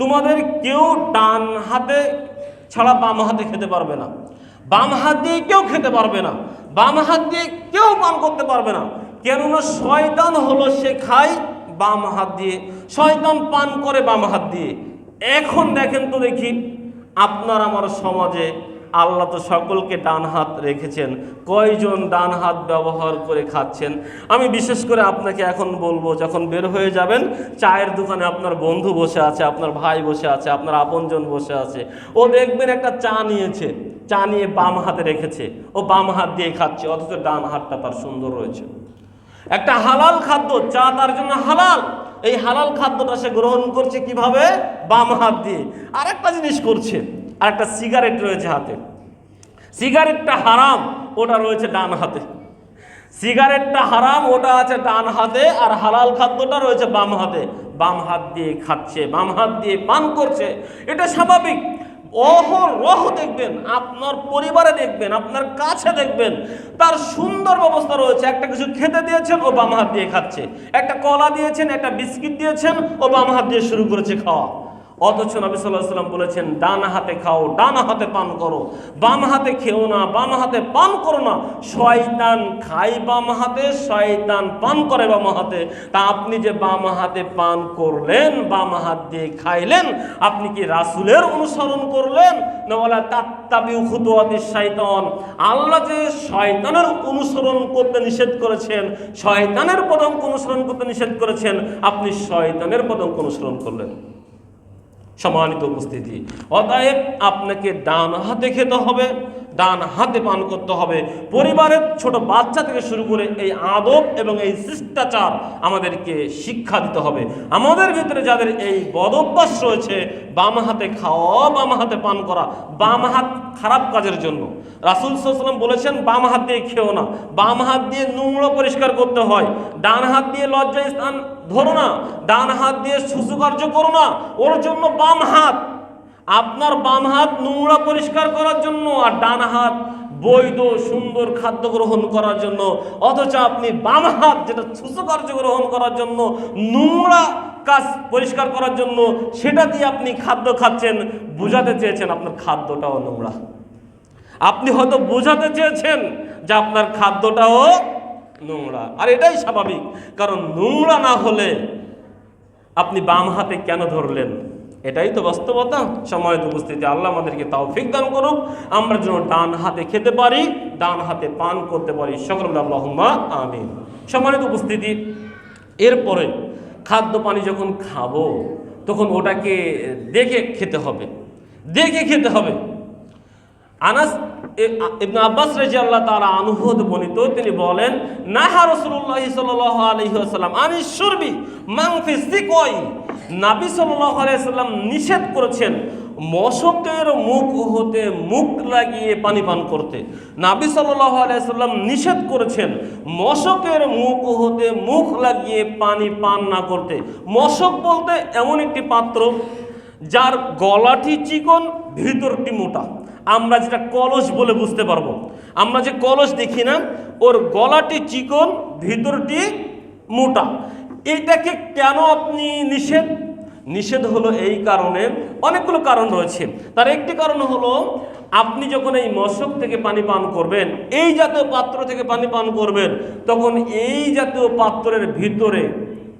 তোমাদের কেউ ডান হাতে ছাড়া বাম হাতে খেতে পারবে না, বাম হাত দিয়ে কেউ খেতে পারবে না, বাম হাত দিয়ে কেউ পান করতে পারবে না। কেননা শয়তান হলো সে খায় বাম হাত দিয়ে, শয়তান পান করে বাম হাত দিয়ে। এখন দেখেন তো দেখি আপনার আমার সমাজে আল্লাহ তো সকলকে ডান হাত রেখেছেন, কয়জন ডান হাত ব্যবহার করে খাচ্ছেন? আমি বিশেষ করে আপনাকে এখন বলবো, যখন বের হয়ে যাবেন চায়ের দোকানে আপনার বন্ধু বসে আছে, আপনার ভাই বসে আছে, আপনার আপনজন বসে আছে, ও দেখবেন একটা চা নিয়েছে, চা নিয়ে বাম হাতে রেখেছে, ও বাম হাত দিয়ে খাচ্ছে, অথচ ডান হাতটা তার সুন্দর রয়েছে। একটা হালাল খাদ্য, চা তার জন্য হালাল, এই হালাল খাদ্যটা সে গ্রহণ করছে কিভাবে? বাম হাত দিয়ে। আরেকটা জিনিস করছে, আর একটা সিগারেট রয়েছে হাতে, সিগারেটটা হারাম, ওটা রয়েছে ডান হাতে। সিগারেটটা হারাম, ওটা আছে ডান হাতে, আর হালাল খাদ্যটা রয়েছে বাম হাতে। বাম হাত দিয়ে খাচ্ছে, বাম হাত দিয়ে পান করছে, এটা স্বাভাবিক। অহরহ দেখবেন, আপনার পরিবারে দেখবেন, আপনার কাছে দেখবেন, তার সুন্দর ব্যবস্থা রয়েছে। একটা কিছু খেতে দিয়েছেন, ও বাম হাত দিয়ে খাচ্ছে। একটা কলা দিয়েছেন, একটা বিস্কিট দিয়েছেন, ও বাম হাত দিয়ে শুরু করেছে খাওয়া। অথচ নবী সাল্লাল্লাহু আলাইহি ওয়াসাল্লাম বলেছেন, ডান হাতে খাও, ডান হাতে পান করো, বাম হাতে খেও না, বাম হাতে পান করো না। শয়তান খায় বাম হাতে, শয়তান পান করে বাম হাতে। তা আপনি যে বাম হাতে পান করলেন, বাম হাত দিয়ে খাইলেন, আপনি কি রাসূলের অনুসরণ করলেন? না ওয়ালা তাত্তাবিউ খুতুওয়াতিশ শাইতান, আল্লাহ যে শয়তানের অনুসরণ করতে নিষেধ করেছেন, শয়তানের পদঙ্ক অনুসরণ করতে নিষেধ করেছেন, আপনি শয়তানের পদঙ্ক অনুসরণ করলেন। সম্মানিত উপস্থিতি, অতএব আপনাকে ডান হাতে খেতে হবে, ডান হাতে পান করতে হবে। পরিবারের ছোট বাচ্চা থেকে শুরু করে এই আদব এবং এই শিষ্টাচার আমাদেরকে শিক্ষা দিতে হবে। আমাদের ভিতরে যাদের এই বদভ্যাস রয়েছে, বাম হাতে খাওয়া, বাম হাতে পান করা, বাম হাত খারাপ কাজের জন্য। রাসূল সাল্লাল্লাহু আলাইহি ওয়াসাল্লাম বলেছেন, বাম হাত দিয়ে খেও না, বাম হাত দিয়ে নোংরা পরিষ্কার করতে হয়। ডান হাত দিয়ে লজ্জায় স্থান ধরো না, ডান হাত দিয়ে শুচুকার্য করো না, ওর জন্য বাম হাত। আপনার বাম হাত নোংরা পরিষ্কার করার জন্য, আর ডান হাত বৈধ সুন্দর খাদ্য গ্রহণ করার জন্য। অথচ আপনি বাম হাত যেটা শুচুকার্য গ্রহণ করার জন্য, নোংরা কাজ পরিষ্কার করার জন্য, সেটা দিয়ে আপনি খাদ্য খাচ্ছেন। বোঝাতে চেয়েছেন আপনার খাদ্যটাও নোংরা। আপনি হয়তো বোঝাতে চেয়েছেন যে আপনার খাদ্যটাও নোংরা, আর এটাই স্বাভাবিক। কারণ নোংরা না হলে আপনি বাম হাতে কেন ধরলেন? এটাই তো বাস্তবতা। সম্মানিত উপস্থিতি, আল্লাহ আমাদেরকে তৌফিক দান করুক, আমরা যেন ডান হাতে খেতে পারি, ডান হাতে পান করতে পারি। সকলে আল্লাহুম্মা আমিন। সম্মানিত উপস্থিতি, এরপরে খাদ্য পানি যখন খাবো, তখন ওটাকে দেখে খেতে হবে, দেখে খেতে হবে। আনাস ইবনে আব্বাস রাদিয়াল্লাহু তাআলা আনহু হতে বর্ণিত, তিনি বলেন, নাহা রাসূলুল্লাহ সাল্লাল্লাহু আলাইহি ওয়াসাল্লাম আনিশ শুরবি মান ফি সিকই, নবী সাল্লাল্লাহু আলাইহি ওয়াসাল্লাম নিষেধ করেছেন মশকের মুখ হতে মুখ লাগিয়ে পানি পান করতে। নবী সাল্লাল্লাহু আলাইহি ওয়াসাল্লাম নিষেধ করেছেন মশকের মুখ হতে মুখ লাগিয়ে পানি পান না করতে। মশক বলতে এমন একটি পাত্র যার গলাটি চিকন, ভিতরটি মোটা। আমরা যেটা কলস বলে বুঝতে পারবো, আমরা যে কলস দেখি না, ওর গলাটি চিকন, ভিতরটি মোটা। এটাকে কেন আপনি নিষেধ হলো এই কারণে, অনেকগুলো কারণ রয়েছে। তার একটি কারণ হলো, আপনি যখন এই মশক থেকে পানি পান করবেন, এই জাতীয় পাত্র থেকে পানি পান করবেন, তখন এই জাতীয় পাত্রের ভিতরে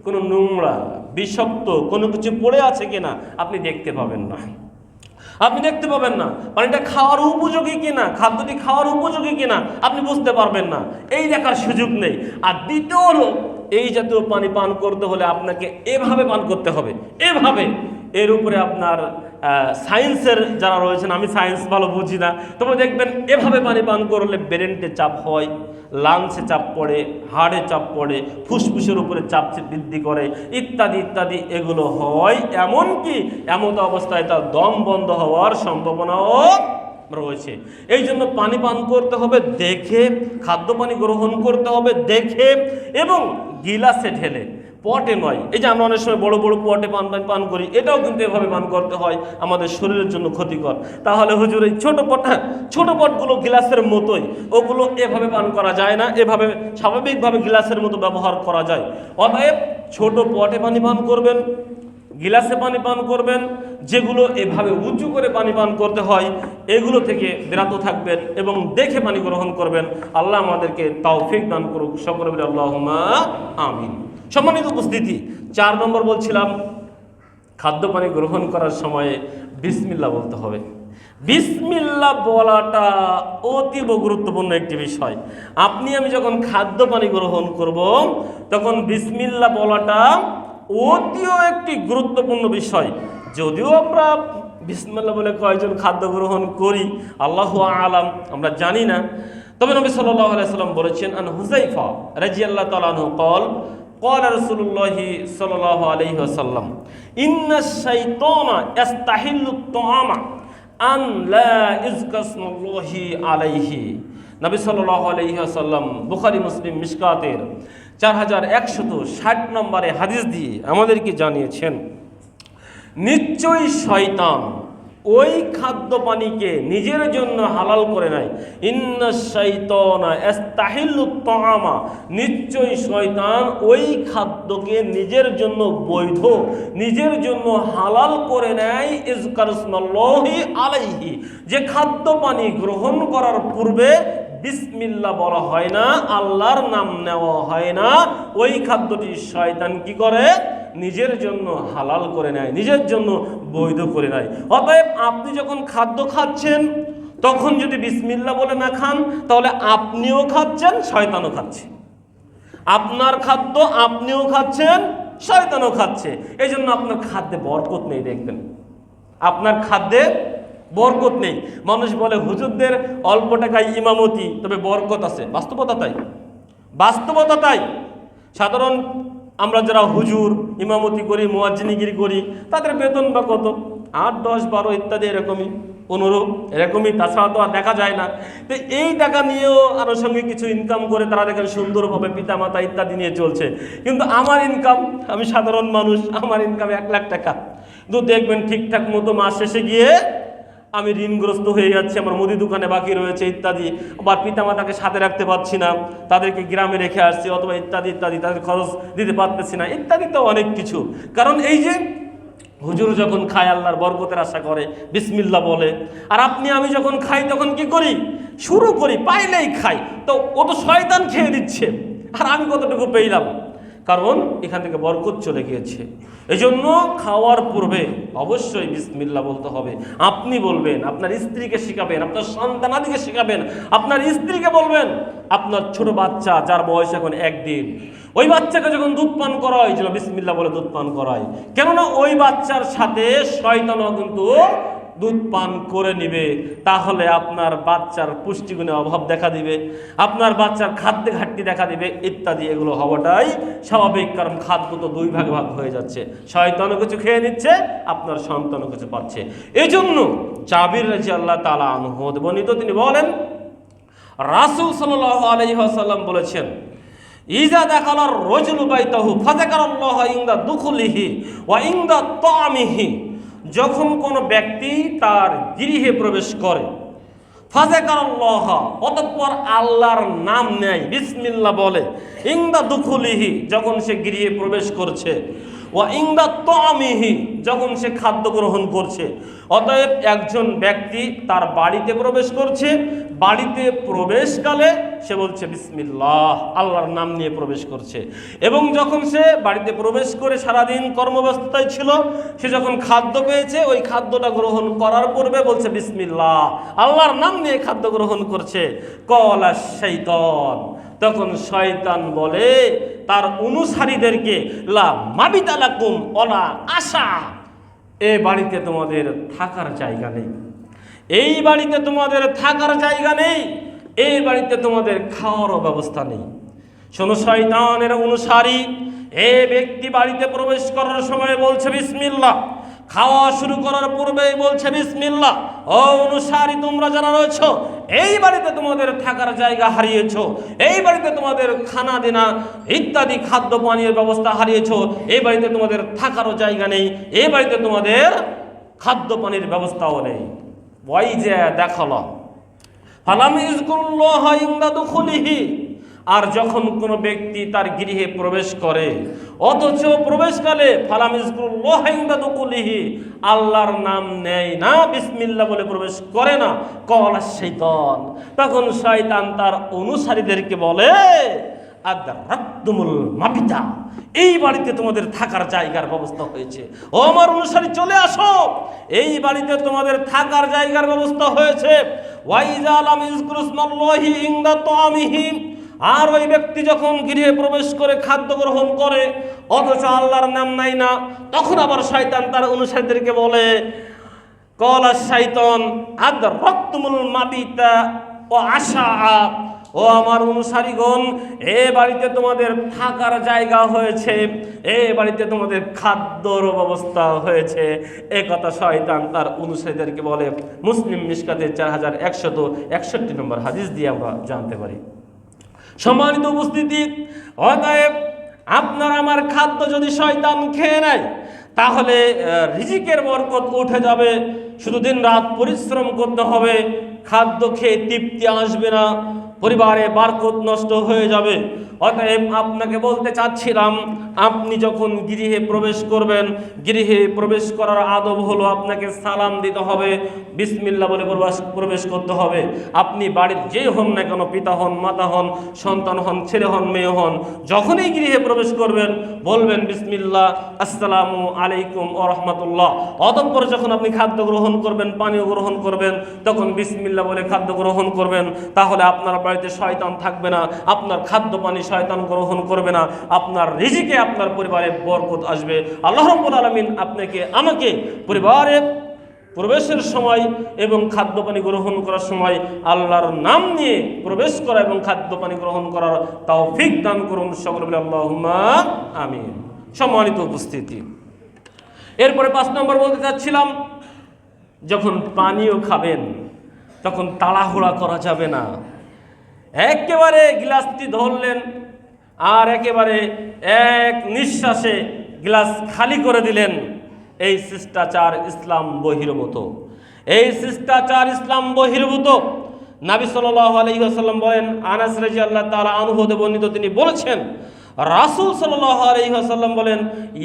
কোনো নোংরা বিষাক্ত কোনো কিছু পড়ে আছে কিনা আপনি দেখতে পাবেন না। আপনি দেখতে পাবেন না পানিটা খাওয়ার উপযোগী কিনা, খাদ্যটি খাওয়ার উপযোগী কিনা আপনি বুঝতে পারবেন না, এই দেখার সুযোগ নেই। আর দ্বিতীয় হলো, এই জাতীয় পানি পান করতে হলে আপনাকে এভাবে পান করতে হবে, এভাবে। এর উপরে আপনার সায়েন্সের যারা রয়েছেন, আমি সায়েন্স ভালো বুঝি না, তবে দেখবেন এভাবে পানি পান করলে ব্রেনটে চাপ হয়, লাংসে চাপ পড়ে, হাড়ে চাপ পড়ে, ফুসফুসের উপরে চাপ বৃদ্ধি করে, ইত্যাদি ইত্যাদি এগুলো হয়। এমনকি এমন অবস্থায় তার দম বন্ধ হওয়ার সম্ভাবনাও রয়েছে। এই জন্য পানি পান করতে হবে দেখে, খাদ্য পানি গ্রহণ করতে হবে দেখে, এবং গিলাসে ঢেলে, পটে নয়। এই যে আমরা অনেক সময় বড় বড় পটে পান করি, এটাও কিন্তু এভাবে পান করতে হয়, আমাদের শরীরের জন্য ক্ষতিকর। তাহলে হুজুর এই ছোট পটগুলো গিলাসের মতোই, ওগুলো এভাবে পান করা যায় না, এভাবে স্বাভাবিকভাবে গিলাসের মতো ব্যবহার করা যায়। অতএব ছোট পটে পানি পান করবেন, গিলাসে পানি পান করবেন, যেগুলো এভাবে উঁচু করে পানি পান করতে হয় এগুলো থেকে বিরত থাকবেন এবং দেখে পানি গ্রহণ করবেন। আল্লাহ আমাদেরকে তৌফিক দান করুক, সকলে বলি আল্লাহুম্মা আমিন। সম্মানিত উপস্থিতি, 4 নম্বর বলছিলাম, খাদ্য পানি গ্রহণ করার সময়ে বিসমিল্লাহ বলতে হবে। বিসমিল্লাহ বলাটা অতীব গুরুত্বপূর্ণ একটি বিষয়। আপনি আমি যখন খাদ্য পানি গ্রহণ করব তখন বিসমিল্লাহ বলাটা অতিও একটি গুরুত্বপূর্ণ বিষয়। যদিও আমরা বিসমিল্লাহ বলে কয়জন খাদ্য গ্রহণ করি আল্লাহু আলাম, আমরা জানি না। তবে নবী সাল্লাল্লাহু আলাইহি সাল্লাম বলেছেন, আন হুযাইফা রাদিয়াল্লাহু তাআলা আনহু قال قال رسول الله صلى الله عليه وسلم إن الشيطان يستحل الطعام أن لا يذكر اسم الله عليه। নবী সাল্লাল্লাহু আলাইহি ওয়াসাল্লাম বুখারী মুসলিম মিশকাতের 4160 নম্বরে হাদিস দিয়ে আমাদেরকে জানিয়েছেন, নিশ্চয়ই শয়তান ওই খাদ্য পানিকে নিজের জন্য হালাল করে নেয়। ইন্নাশ শাইতানা ইস্তাহিল্লুত তাআমা, নিশ্চয়ই শয়তান ওই খাদ্যকে নিজের জন্য বৈধ, নিজের জন্য হালাল করে নেয়। ইযকারুসমাল্লাহি আলাইহি, যে খাদ্য পানি গ্রহণ করার পূর্বে বিসমিল্লাহ বলা হয় না, আল্লাহর নাম নেওয়া হয় না, ওই খাদ্যটি শয়তান কি করে? নিজের জন্য হালাল করে নেয়, নিজের জন্য বৈধ করে নেয়। অতএব আপনি যখন খাদ্য খাচ্ছেন তখন যদি বিসমিল্লাহ বলে না খান তাহলে আপনিও খাচ্ছেন, শয়তানও খাচ্ছে। আপনার খাদ্য আপনিও খাচ্ছেন, শয়তানও খাচ্ছে। এই জন্য আপনার খাদ্যে বরকত নেই। দেখবেন আপনার খাদ্যে বরকত নেই। মানুষ বলে হুজুরদের অল্প টাকায় ইমামতি, তবে বরকত আছে। বাস্তবতা তাই, বাস্তবতা তাই। সাধারণ আমরা যারা হুজুর ইমামতি করি, মুয়াজ্জিনিগিরি করি, তাদের বেতন বা কত? 8, 10, 12 ইত্যাদি, এরকমই 15 এরকমই, তাছাড়া তো আর দেখা যায় না। তো এই টাকা নিয়েও আনুষঙ্গিক কিছু ইনকাম করে তারা দেখেন সুন্দরভাবে পিতামাতা ইত্যাদি নিয়ে চলছে। কিন্তু আমার ইনকাম, আমি সাধারণ মানুষ, আমার ইনকাম 1 লাখ টাকা, কিন্তু দেখবেন ঠিকঠাক মতো মাস শেষে গিয়ে আমি ঋণগ্রস্ত হয়ে যাচ্ছি, আমার মুদি দোকানে বাকি রয়েছে ইত্যাদি, আবার পিতামাতাকে সাথে রাখতে পারছি না, তাদেরকে গ্রামে রেখে আসছি, অথবা ইত্যাদি ইত্যাদি, তাদের খরচ দিতে পারতেছি না ইত্যাদি, তো অনেক কিছু। কারণ এই যে হুজুর যখন খায় আল্লাহর বরকতের আশা করে, বিসমিল্লাহ বলে, আর আপনি আমি যখন খাই তখন কি করি? শুরু করি, পাইলেই খাই। তো ও তো শয়তান খেয়ে দিচ্ছে, আর আমি কতটুকু পেইলাম? কারণ এখান থেকে বরকত চলে গিয়েছে। এই জন্য খাওয়ার পূর্বে অবশ্যই বিসমিল্লাহ বলতে হবে। আপনি বলবেন, আপনার স্ত্রীকে শেখাবেন, আপনার সন্তানাদিকে শেখাবেন, আপনার স্ত্রীকে বলবেন। আপনার ছোট বাচ্চা যার বয়স এখন 1 দিন, ওই বাচ্চাকে যখন দুধ পান করায় যেন বিসমিল্লাহ বলে দুধ পান করায়। কেননা ওই বাচ্চার সাথে শয়তানও কিন্তু দুধ পান করে নিবে। তাহলে আপনার বাচ্চার পুষ্টিগুণে অভাব দেখা দিবে, আপনার বাচ্চার খাদ্যে ঘাটতি দেখা দিবে ইত্যাদি। এগুলো হওয়াটাই স্বাভাবিক, কারণ খাদ্য তো 2 ভাগে ভাগ হয়ে যাচ্ছে। শয়তানও কিছু খেয়ে নিচ্ছে, আপনার সন্তানও কিছু পাচ্ছে। এই জন্য জাবির রাদিয়াল্লাহু তাআলা আনহু বর্ণিত, তিনি বলেন, রাসূল সাল্লাল্লাহু আলাইহি ওয়াসাল্লাম বলেছেন, ইজা দাখালার রাজুলু বাইতাহু ফাযাকারাল্লাহা ইনদা দুখুলিহি ওয়া ইনদা তাআমিহি, যখন কোনো ব্যক্তি তার গৃহে প্রবেশ করে, ফাযাকারাল্লাহ, অতঃপর আল্লাহর নাম নেয়, বিসমিল্লাহ বলে, ইনদা দুখুলিহি, যখন সে গৃহে প্রবেশ করছে, ওয়া ইনদা তাআমিহি, যখন সে খাদ্য গ্রহণ করছে। অতএব একজন ব্যক্তি তার বাড়িতে প্রবেশ করছে, বাড়িতে প্রবেশকালে সে বলছে বিসমিল্লাহ, আল্লাহর নাম নিয়ে প্রবেশ করছে। এবং যখন সে বাড়িতে প্রবেশ করে সারাদিন কর্মব্যস্ততায় ছিল, সে যখন খাদ্য পেয়েছে ওই খাদ্যটা গ্রহণ করার পূর্বে বলছে বিসমিল্লাহ, আল্লাহর নাম নিয়ে খাদ্য গ্রহণ করছে। ক্বালা শাইতান, তখন শয়তান বলে তার অনুসারীদেরকে, লা মাবিতা লাকুম ওয়ালা আশা, এই বাড়িতে তোমাদের থাকার জায়গা নেই, এই বাড়িতে তোমাদের থাকার জায়গা নেই, এই বাড়িতে তোমাদের খাওয়ারও ব্যবস্থা নেই। শোনো, শয়তানের অনুসারী এই ব্যক্তি বাড়িতে প্রবেশ করার সময় বলছে বিসমিল্লাহ, খাওয়া শুরু করার পূর্বেই বলছে বিসমিল্লাহ। ও অনুসারী, তোমরা যারা রয়েছ, এই বাড়িতে তোমাদের থাকার জায়গা হারিয়েছ, এই বাড়িতে তোমাদের খানা দেনা ইত্যাদি খাদ্য পানীয়ের ব্যবস্থা হারিয়েছ, এই বাড়িতে তোমাদের থাকারও জায়গা নেই, এই বাড়িতে তোমাদের খাদ্য পানির ব্যবস্থাও নেই। ওয়াই যে দেখাল ফালাম ইযকুরুল্লাহ ইনদা দুখুলিহি, আর যখন কোনো ব্যক্তি তার গৃহে প্রবেশ করে অথচ প্রবেশকালে ফালামিজকুল্লাহ ইনদা দুকুলিহি, আল্লাহর নাম নেয় না, বিসমিল্লাহ বলে প্রবেশ করে না, ক্বালা শাইতান, তখন শয়তান তার অনুসারীদেরকে বলে আদরাকতুমুল মাবিতা, এই বাড়িতে তোমাদের থাকার জায়গার ব্যবস্থা হয়েছে। ও আমার অনুসারী চলে আসো, এই বাড়িতে তোমাদের থাকার জায়গার ব্যবস্থা হয়েছে। ওয়াইজা লাম ইযকুরুসমাল্লাহি ইনদা তাআমিহি, আর ওই ব্যক্তি যখন গৃহে প্রবেশ করে খাদ্য গ্রহণ করে অথচ আল্লাহর নাম নাই না, তখন আবার শয়তান তার অনুসারীদেরকে বলে ক্বালা শাইতান আদরাকতুমুল মাবিতা ওয়া আশা, ও আমার অনুসারীগণ, এ বাড়িতে তোমাদের থাকার জায়গা হয়েছে, এ বাড়িতে তোমাদের খাদ্যর ব্যবস্থা হয়েছে। এ কথা শয়তান তার অনুসারীদেরকে বলে। মুসলিম মিশকাতের 4161 নম্বর হাদিস দিয়ে আমরা জানতে পারি। সম্মানিত উপস্থিতি, অতএব আপনার আমার খাদ্য যদি শয়তান খেয়ে নেয় তাহলে রিজিকের বরকত উঠে যাবে, শুধু দিন রাত পরিশ্রম করতে হবে, খাদ্য খেয়ে তৃপ্তি আসবে না, পরিবারে বরকত নষ্ট হয়ে যাবে। অতএব আপনাকে বলতে চাচ্ছিলাম, আপনি যখন গৃহে প্রবেশ করবেন, গৃহে প্রবেশ করার আদব হলো আপনাকে সালাম দিতে হবে, বিসমিল্লাহ বলে প্রবেশ করতে হবে। আপনি বাড়ির যে হন না কেন, পিতা হন, মাতা হন, সন্তান হন, ছেলে হন, মেয়ে হন, যখনই গৃহে প্রবেশ করবেন বলবেন বিসমিল্লাহ, আসসালামু আলাইকুম ওয়া রাহমাতুল্লাহ। অতঃপর যখন আপনি খাদ্য গ্রহণ করবেন, পানীয় গ্রহণ করবেন, তখন বিসমিল্লাহ বলে খাদ্য গ্রহণ করবেন। তাহলে আপনার বাড়িতে শয়তান থাকবে না, আপনার খাদ্য পানি শয়তান গ্রহণ করবে না, আপনার রিজিকে আপনার পরিবারে বরকত আসবে। আল্লাহ রাব্বুল আলামিন আপনাকে আমাকে পরিবারে প্রবেশের সময় এবং খাদ্য পানি গ্রহণ করার সময় আল্লাহর নাম নিয়ে প্রবেশ করা এবং খাদ্য পানি গ্রহণ করার তৌফিক দান করুন। সকলে বলে আল্লাহুম্মা আমিন। সম্মানিত উপস্থিতি, এরপরে 5 নম্বর বলতে চাচ্ছিলাম, যখন পানীয় খাবেন তখন তাড়াহুড়া করা যাবে না। একেবারে গ্লাসটি ধরলেন আর একেবারে এক নিঃশ্বাসে গ্লাস খালি করে দিলেন, এই শিষ্টাচার ইসলাম বহির্ভূত, এই শিষ্টাচার ইসলাম বহির্ভূত। নবী সাল্লাল্লাহু আলাইহি ওয়াসাল্লাম বলেন, আনাস রাদিয়াল্লাহু তাআলা আনহু হতে বর্ণিত, তিনি বলেছেন রাসূল সাল্লাল্লাহু আলাইহি ওয়াসাল্লাম বলেন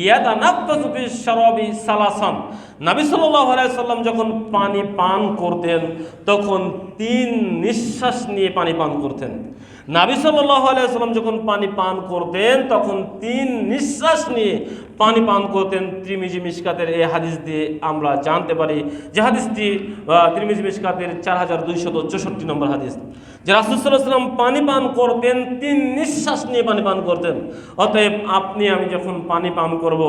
ইয়াতানাফাসু ফিশ শারাবি সালাসান, নবী সাল্লাল্লাহু আলাইহি ওয়াসাল্লাম যখন পানি পান করতেন তখন 3 নিঃশ্বাস নিয়ে পানি পান করতেন। নবী সাল্লাল্লাহু আলাইহি ওয়াসাল্লাম যখন পানি পান করতেন তখন 3 নিঃশ্বাস নিয়ে পানি পান করতেন। তিরমিজি মিশকাতের এই হাদিস দিয়ে আমরা জানতে পারি, যে হাদিসটি তিরমিজি মিশকাতের 4264 নম্বর হাদিস, যে রাসূল সাল্লাল্লাহু আলাইহি ওয়াসাল্লাম পানি পান করতেন 3 নিঃশ্বাস নিয়ে পানি পান করতেন। অতএব আপনি আমি যখন পানি পান করব,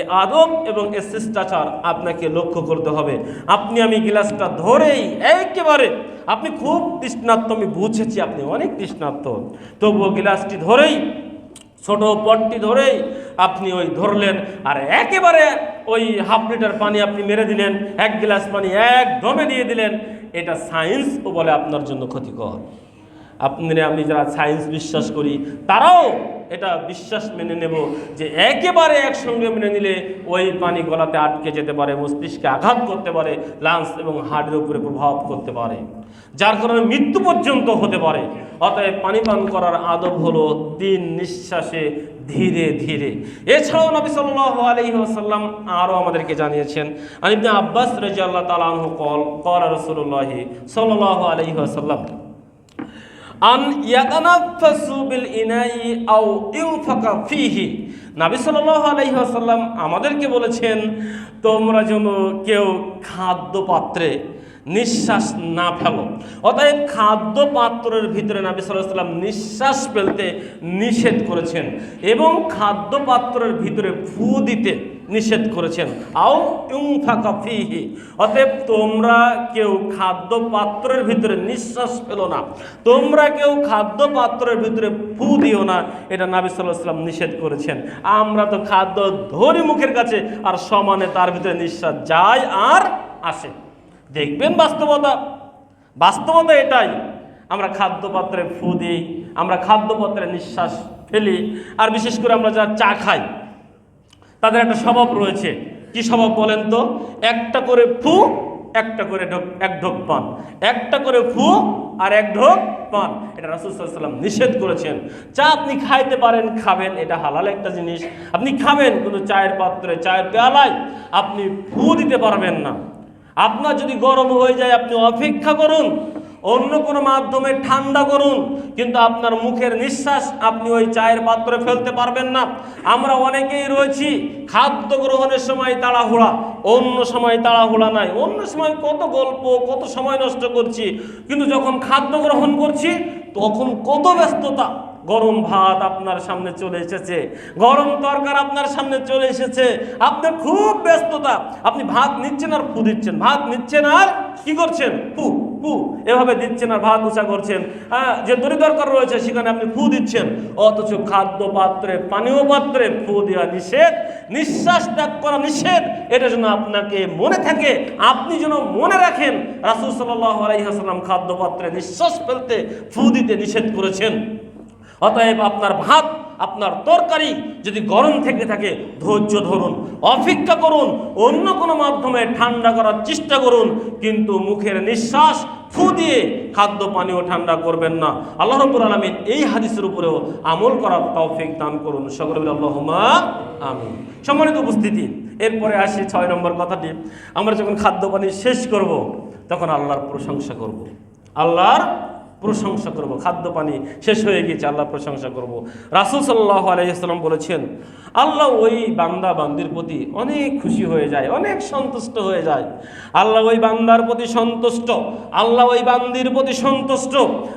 এ আদব এবং এ শিষ্টাচার আপনাকে লক্ষ্য করতে হবে। আপনি আমি গ্লাসটা ধরেই একেবারে, আপনি খুব তৃষ্ণার্ত, আমি বুঝেছি আপনি অনেক তৃষ্ণার্ত, তবুও গ্লাসটি ধরেই, ছোট পটটি ধরেই আপনি ওই ধরলেন আর একেবারে ওই হাফ লিটার পানি আপনি মেরে দিলেন, 1 গ্লাস পানি একদমে দিয়ে দিলেন। এটা সায়েন্সও বলে আপনার জন্য ক্ষতিকর। আমি যারা সায়েন্স বিশ্বাস করি তারাও এটা বিশ্বাস মেনে নেব যে একেবারে একসঙ্গে মেনে নিলে ওই পানি গলাতে আটকে যেতে পারে, মস্তিষ্কে আঘাত করতে পারে, লাংস এবং হার্টের উপরে প্রভাব করতে পারে, যার কারণে মৃত্যু পর্যন্ত হতে পারে। অতএব পানি পান করার আদব হলো 3 নিঃশ্বাসে ধীরে ধীরে। এছাড়াও নবী সাল্লাল্লাহু আলাইহি ওয়াসাল্লাম আরও আমাদেরকে জানিয়েছেন, ইবনে আব্বাস রাদিয়াল্লাহু তাআলা আনহু ক্বালা রাসূলুল্লাহ সাল্লাল্লাহু আলাইহি ওয়াসাল্লাম আন ইয়াতানাফাসু বিল ইনাই আও ইনফাকা ফিহি, নবী সাল্লাল্লাহু আলাইহি ওয়াসাল্লাম আমাদেরকে বলেছেন, তোমরা যেন কেউ খাদ্য পাত্রে নিঃশ্বাস না ফেলো। অতএব খাদ্য পাত্রের ভিতরে নবী সাল্লাল্লাহু আলাইহি ওয়াসাল্লাম নিঃশ্বাস ফেলতে নিষেধ করেছেন এবং খাদ্য পাত্রের ভিতরে ফু দিতে নিষেধ করেছেন। আও ইনফাকা ফিহি, অতএব তোমরা কেউ খাদ্য পাত্রের ভিতরে নিঃশ্বাস ফেলো না, তোমরা কেউ খাদ্য পাত্রের ভিতরে ফু দিও না, এটা নবী সাল্লাল্লাহু আলাইহি ওয়াসাল্লাম নিষেধ করেছেন। আমরা তো খাদ্য ধরি মুখের কাছে আর সমানে তার ভিতরে নিঃশ্বাস যায় আর আসে। দেখবেন বাস্তবতা এটাই, আমরা খাদ্য পাত্রে ফু দিই, আমরা খাদ্য পাত্রে নিঃশ্বাস ফেলি। আর বিশেষ করে আমরা যারা চা খাই তাদের একটা স্বভাব রয়েছে, কি স্বভাব বলেন তো? একটা করে ফু একটা করে এক ঢোক পান, একটা করে ফু আর এক ঢোক পান, এটা রাসূল সাল্লাল্লাহু আলাইহি ওয়াসাল্লাম নিষেধ করেছেন। চা আপনি খাইতে পারেন, খাবেন, এটা হালাল একটা জিনিস, আপনি খাবেন, কিন্তু চায়ের পাত্রে, চায়ের পেয়ালায় আপনি ফু দিতে পারবেন না। আপনার যদি গরম হয়ে যায় আপনি অপেক্ষা করুন, অন্য কোনো মাধ্যমে ঠান্ডা করুন, কিন্তু আপনার মুখের নিঃশ্বাস আপনি ওই চায়ের পাত্রে ফেলতে পারবেন না। আমরা অনেকেই রয়েছি খাদ্য গ্রহণের সময় তাড়াহুড়া, অন্য সময় তাড়াহুড়া নাই, অন্য সময় কত গল্প, কত সময় নষ্ট করছি, কিন্তু যখন খাদ্য গ্রহণ করছি তখন কত ব্যস্ততা। গরম ভাত আপনার সামনে চলে এসেছে, গরম তরকারি আপনার সামনে চলে এসেছে, আপনার খুব ব্যস্ততা, আপনি ভাত নিচ্ছেন আর ফু দিচ্ছেন, ভাত নিচ্ছেন আর কি করছেন, ফু ফু এভাবে দিচ্ছেন আর ভাত উঁচা করছেন। যে তরি দরকার রয়েছে সেখানে আপনি ফু দিচ্ছেন, অথচ খাদ্য পাত্রে, পানীয় পাত্রে ফু দেওয়া নিষেধ, নিঃশ্বাস ত্যাগ করা নিষেধ। এটা যেন আপনাকে মনে থাকে, আপনি যেন মনে রাখেন রাসূল সাল্লাল্লাহু আলাইহি ওয়াসাল্লাম খাদ্য পাত্রে নিঃশ্বাস ফেলতে, ফু দিতে নিষেধ করেছেন। অতএব আপনার ভাত, আপনার তরকারি যদি গরম থেকে থাকে ধৈর্য ধরুন, অপেক্ষা করুন, অন্য কোনো মাধ্যমে ঠান্ডা করার চেষ্টা করুন, কিন্তু মুখের নিঃশ্বাস ফু দিয়ে খাদ্য পানীয় ঠান্ডা করবেন না। আল্লাহ রাব্বুল আলামিন এই হাদিসের উপরেও আমল করার তৌফিক দান করুন, সকলে বলি আল্লাহুম্মা আমিন। সম্মানিত উপস্থিতি, এরপরে আসি 6 নম্বর কথাটি। আমরা যখন খাদ্য পানি শেষ করব তখন আল্লাহর প্রশংসা করব, আল্লাহর প্রশংসা করব। খাদ্য পানি শেষ হয়ে গিয়েছে, আল্লাহ প্রশংসা করব। রাসূল সাল্লাল্লাহু আলাইহি ওয়াসাল্লাম বলেছেন, আল্লাহ ওই বান্দা বান্দির প্রতি অনেক খুশি হয়ে যায়, অনেক সন্তুষ্ট হয়ে যায়। আল্লাহ ওই বান্দার প্রতি সন্তুষ্ট, আল্লাহ ওই বান্দির প্রতি সন্তুষ্ট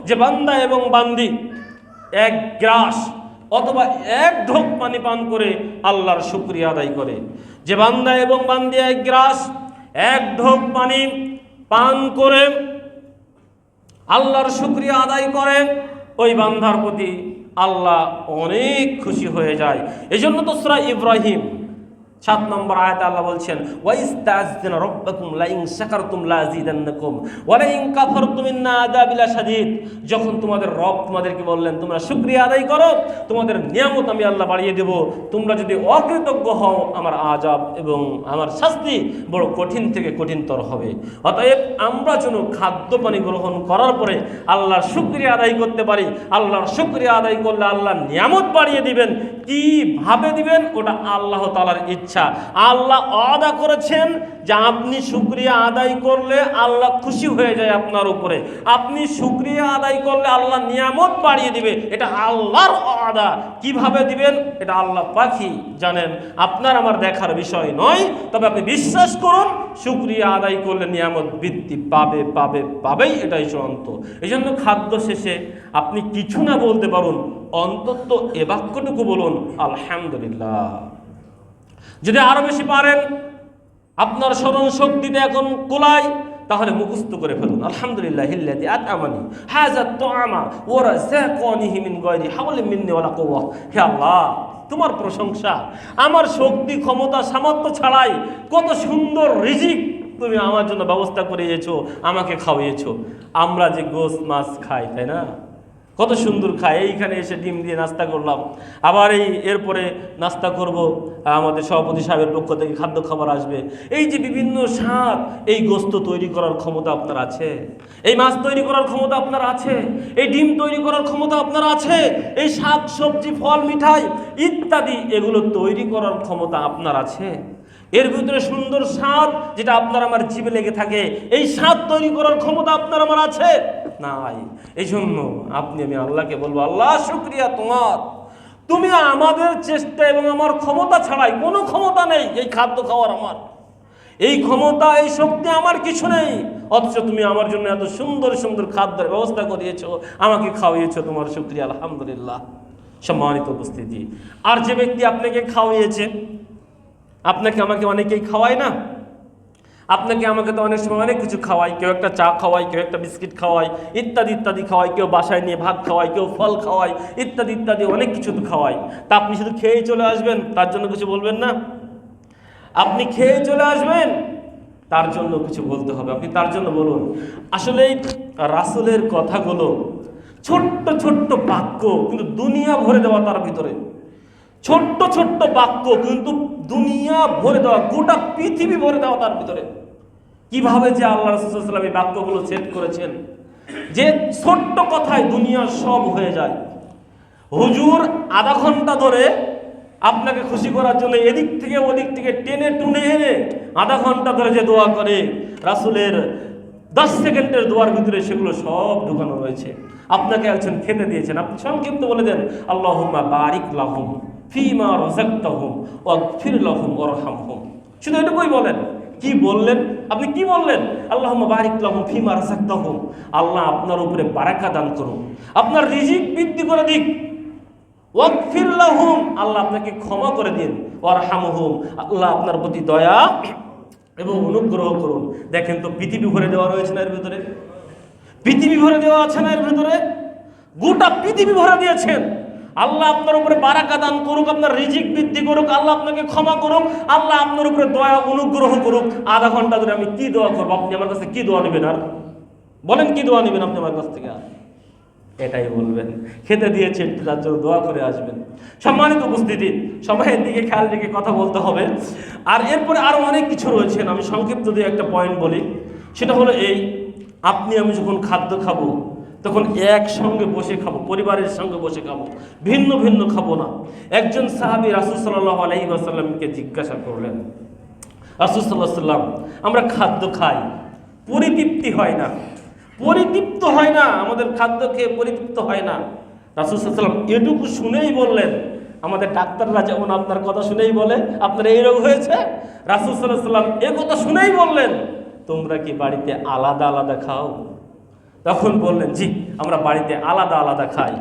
যে বান্দা এবং বান্দি এক গ্রাস অথবা এক ঢোক পানি পান করে আল্লাহর শুকরিয়া আদায় করে। যে বান্দা এবং বান্দি এক গ্রাস, এক ঢোক পানি পান করে আল্লাহর শুকরিয়া আদায় করেন, ওই বান্দার প্রতি আল্লাহ অনেক খুশি হয়ে যায়। এই জন্য তো সূরা ইব্রাহিম 7 নম্বর আয়াতে আল্লাহ বলছেন, ওয়াইস্তাযিনা রাব্বাকুম লাইন শাকারতুম লাযিদান্নাকুম ওয়া লাইন কাফারতুম ইন্না আযাবি লাশাদীদ। যখন তোমাদের রব তোমাদেরকে বললেন তোমরা শুকরিয়া আদায় করো, তোমাদের নিয়ামত আমি আল্লাহ বাড়িয়ে দেব, তোমরা যদি অকৃতজ্ঞ হও আমার আযাব এবং আমার শাস্তি বড় কঠিন থেকে কঠিনতর হবে। অতএব আমরা যেন খাদ্য পানি গ্রহণ করার পরে আল্লাহর শুকরিয়া আদায় করতে পারি। আল্লাহর শুকরিয়া আদায় করলে আল্লাহ নিয়ামত বাড়িয়ে দিবেন। কিভাবে দিবেন ওটা আল্লাহ তাআলার ইচ্ছা। আল্লাহ ওয়াদা করেছেন যে আপনি শুকরিয়া আদায় করলে আল্লাহ খুশি হয়ে যায় আপনার উপরে, আপনি শুকরিয়া আদায় করলে আল্লাহ নিয়ামত বাড়িয়ে দিবে, এটা আল্লাহর ওয়াদা। কিভাবে দিবেন এটা আল্লাহ পাকই জানেন, আপনার আমার দেখার বিষয় নয়। তবে আপনি বিশ্বাস করুন, শুকরিয়া আদায় করলে নিয়ামত বৃদ্ধি পাবে পাবে পাবেই, এটাই চূড়ান্ত। এই জন্য খাদ্য শেষে আপনি কিছু না বলতে পারুন, অন্তত এ বাক্যটুকু বলুন, আলহামদুলিল্লাহ। যদি আরো বেশি পারেন, আপনার স্মরণ শক্তিতে এখন কোলায়, তাহলে মুখস্থ করে ফেলুন, আলহামদুলিল্লাহিল্লাযী আত'আমানি হাযা আত-তু'আমা ওয়া রাযাকানিহি মিন গায়রি হাওলিন মিন্নি ওয়ালা কুওয়া। হে আল্লাহ, তোমার প্রশংসা, আমার শক্তি ক্ষমতা সামর্থ্য ছাড়াই কত সুন্দর রিজিক তুমি আমার জন্য ব্যবস্থা করে দিয়েছো, আমাকে খাওয়িয়েছো। আমরা যে গোশত মাছ খাই, তাই না, কত সুন্দর খায়। এইখানে এসে ডিম দিয়ে নাস্তা করলাম, আবার এরপরে নাস্তা করব, আমাদের সভাপতি সাহেবের পক্ষ থেকে খাদ্য খাবার আসবে। এই যে বিভিন্ন স্বাদ, এই গোশত তৈরি করার ক্ষমতা আপনার আছে, এই মাছ তৈরি করার ক্ষমতা আপনার আছে, এই ডিম তৈরি করার ক্ষমতা আপনার আছে, এই শাক সবজি ফল মিঠাই ইত্যাদি এগুলো তৈরি করার ক্ষমতা আপনার আছে। এর ভিতরে সুন্দর স্বাদ যেটা আপনার আমার জিভে লেগে থাকে, এই স্বাদ তৈরি করার ক্ষমতা আপনার আমার আছে নাই। এই জন্য আপনি আমি আল্লাহকে বলবো, আল্লাহ শুকরিয়া তোমার, তুমি আমাদের চেষ্টা এবং আমার ক্ষমতা ছাড়াই, কোনো ক্ষমতা নেই এই খাদ্য খাওয়ার, আমার এই ক্ষমতা এই শক্তি আমার কিছু নেই, অথচ তুমি আমার জন্য এত সুন্দর সুন্দর খাদ্যের ব্যবস্থা করিয়েছো, আমাকে খাওয়িয়েছো, তোমার শুকরিয়া আলহামদুলিল্লাহ। সম্মানিত উপস্থিতি, আর যে ব্যক্তি আপনাকে খাওয়িয়েছে, আপনাকে আমাকে অনেকেই খাওয়ায় না, আপনাকে আমাকে তো অনেক সময় অনেক কিছু খাওয়াই, কেউ একটা চা খাওয়াই, কেউ একটা বিস্কিট খাওয়াই, ইত্যাদি ইত্যাদি খাওয়াই, কেউ বাসায় নিয়ে ভাত খাওয়াই, কেউ ফল খাওয়াই, ইত্যাদি ইত্যাদি অনেক কিছু তো খাওয়াই। তা আপনি শুধু খেয়েই চলে আসবেন, তার জন্য কিছু বলবেন না? আপনি খেয়ে চলে আসবেন, তার জন্য কিছু বলতে হবে, আপনি তার জন্য বলুন। আসলে রাসূলের কথাগুলো ছোট্ট ছোট্ট বাক্য, কিন্তু দুনিয়া ভরে দেওয়া তার ভিতরে। ছোট্ট ছোট্ট বাক্য কিন্তু দুনিয়া ভরে দেওয়া, গোটা পৃথিবী ভরে দেওয়া তার ভিতরে। কিভাবে যে আল্লাহ রাসূল সাল্লাল্লাহু আলাইহি ওয়াসাল্লাম এই বাক্যগুলো সেট করেছেন যে ছোট্ট কথায় দুনিয়ার সব হয়ে যায়। হুজুর আধা ঘন্টা ধরে আপনাকে খুশি করার জন্য এদিক থেকে ওদিক থেকে টেনে টুনে এনে আধা ঘন্টা ধরে যে দোয়া করে, রাসূলের 10 সেকেন্ডের দোয়ার ভিতরে সেগুলো সব ঢুকানো রয়েছে। আপনাকে একজন খেতে দিয়েছেন, আপনি সংক্ষিপ্ত বলে দেন আল্লাহুম্মা বারিক লাহুম ফিমা রাযাকতাহুম ওয়াগফির লাহুম ওয়ারহামহুম। শুধু এটুকুই বলেন। কি বললেন আপনি? কি বললেন? আল্লাহুম্মা বারিক লাহুম ফিমা রাযাকতাহুম, আল্লাহ আপনার উপরে বারাকা দান করুন, আপনার রিজিক বৃদ্ধি করে দিক। ওয়াগফির লাহুম, আল্লাহ আপনাকে ক্ষমা করে দিন। ওয়ারহামহুম, আল্লাহ আপনার প্রতি দয়া এবং অনুগ্রহ করুন। দেখেন তো পৃথিবী ভরে দেওয়া রয়েছে না এর ভিতরে? পৃথিবী ভরে দেওয়া আছে না এর ভিতরে? গোটা পৃথিবী ভরে দিয়েছেন। আল্লাহ আপনার উপরে বারাকা দান করুক, আপনার রিজিক বৃদ্ধি করুক, আল্লাহ আপনাকে ক্ষমা করুক, আল্লাহ আপনার উপরে দয়া অনুগ্রহ করুক। আধা ঘন্টা ধরে আমি কি দোয়া করবো? আপনি আমার কাছে কি দোয়া নেবেন? আর বলেন কি দোয়া নেবেন আপনি আমার কাছ থেকে? আর এটাই বলবেন। খেতে দিয়েছেন, তার জন্য দোয়া করে আসবেন। সম্মানিত উপস্থিতি, সময়ের দিকে খেয়াল রেখে কথা বলতে হবে। আর এরপরে আরো অনেক কিছু রয়েছেন, আমি সংক্ষিপ্ত দিয়ে একটা পয়েন্ট বলি। সেটা হলো এই, আপনি আমি যখন খাদ্য খাবো তখন একসঙ্গে বসে খাবো, পরিবারের সঙ্গে বসে খাবো, ভিন্ন ভিন্ন খাবো না। একজন সাহাবী রাসূল সাল্লাল্লাহু আলাইহি ওয়াসাল্লামকে জিজ্ঞাসা করলেন, রাসূল সাল্লাল্লাহু আলাইহি ওয়াসাল্লাম, আমরা খাদ্য খাই, পরিতৃপ্তি হয় না, পরিতৃপ্ত হয় না, আমাদের খাদ্য খেয়ে পরিতৃপ্ত হয় না। রাসূল সাল্লাল্লাহু আলাইহি ওয়াসাল্লাম এটুকু শুনেই বললেন, আমাদের ডাক্তাররা যেমন আপনার কথা শুনেই বলে আপনার এই রোগ হয়েছে, রাসূল সাল্লাল্লাহু আলাইহি ওয়াসাল্লাম এ কথা শুনেই বললেন, তোমরা কি বাড়িতে আলাদা আলাদা খাও? তখন বললেন, জি আমরা বাড়িতে আলাদা আলাদা খাই।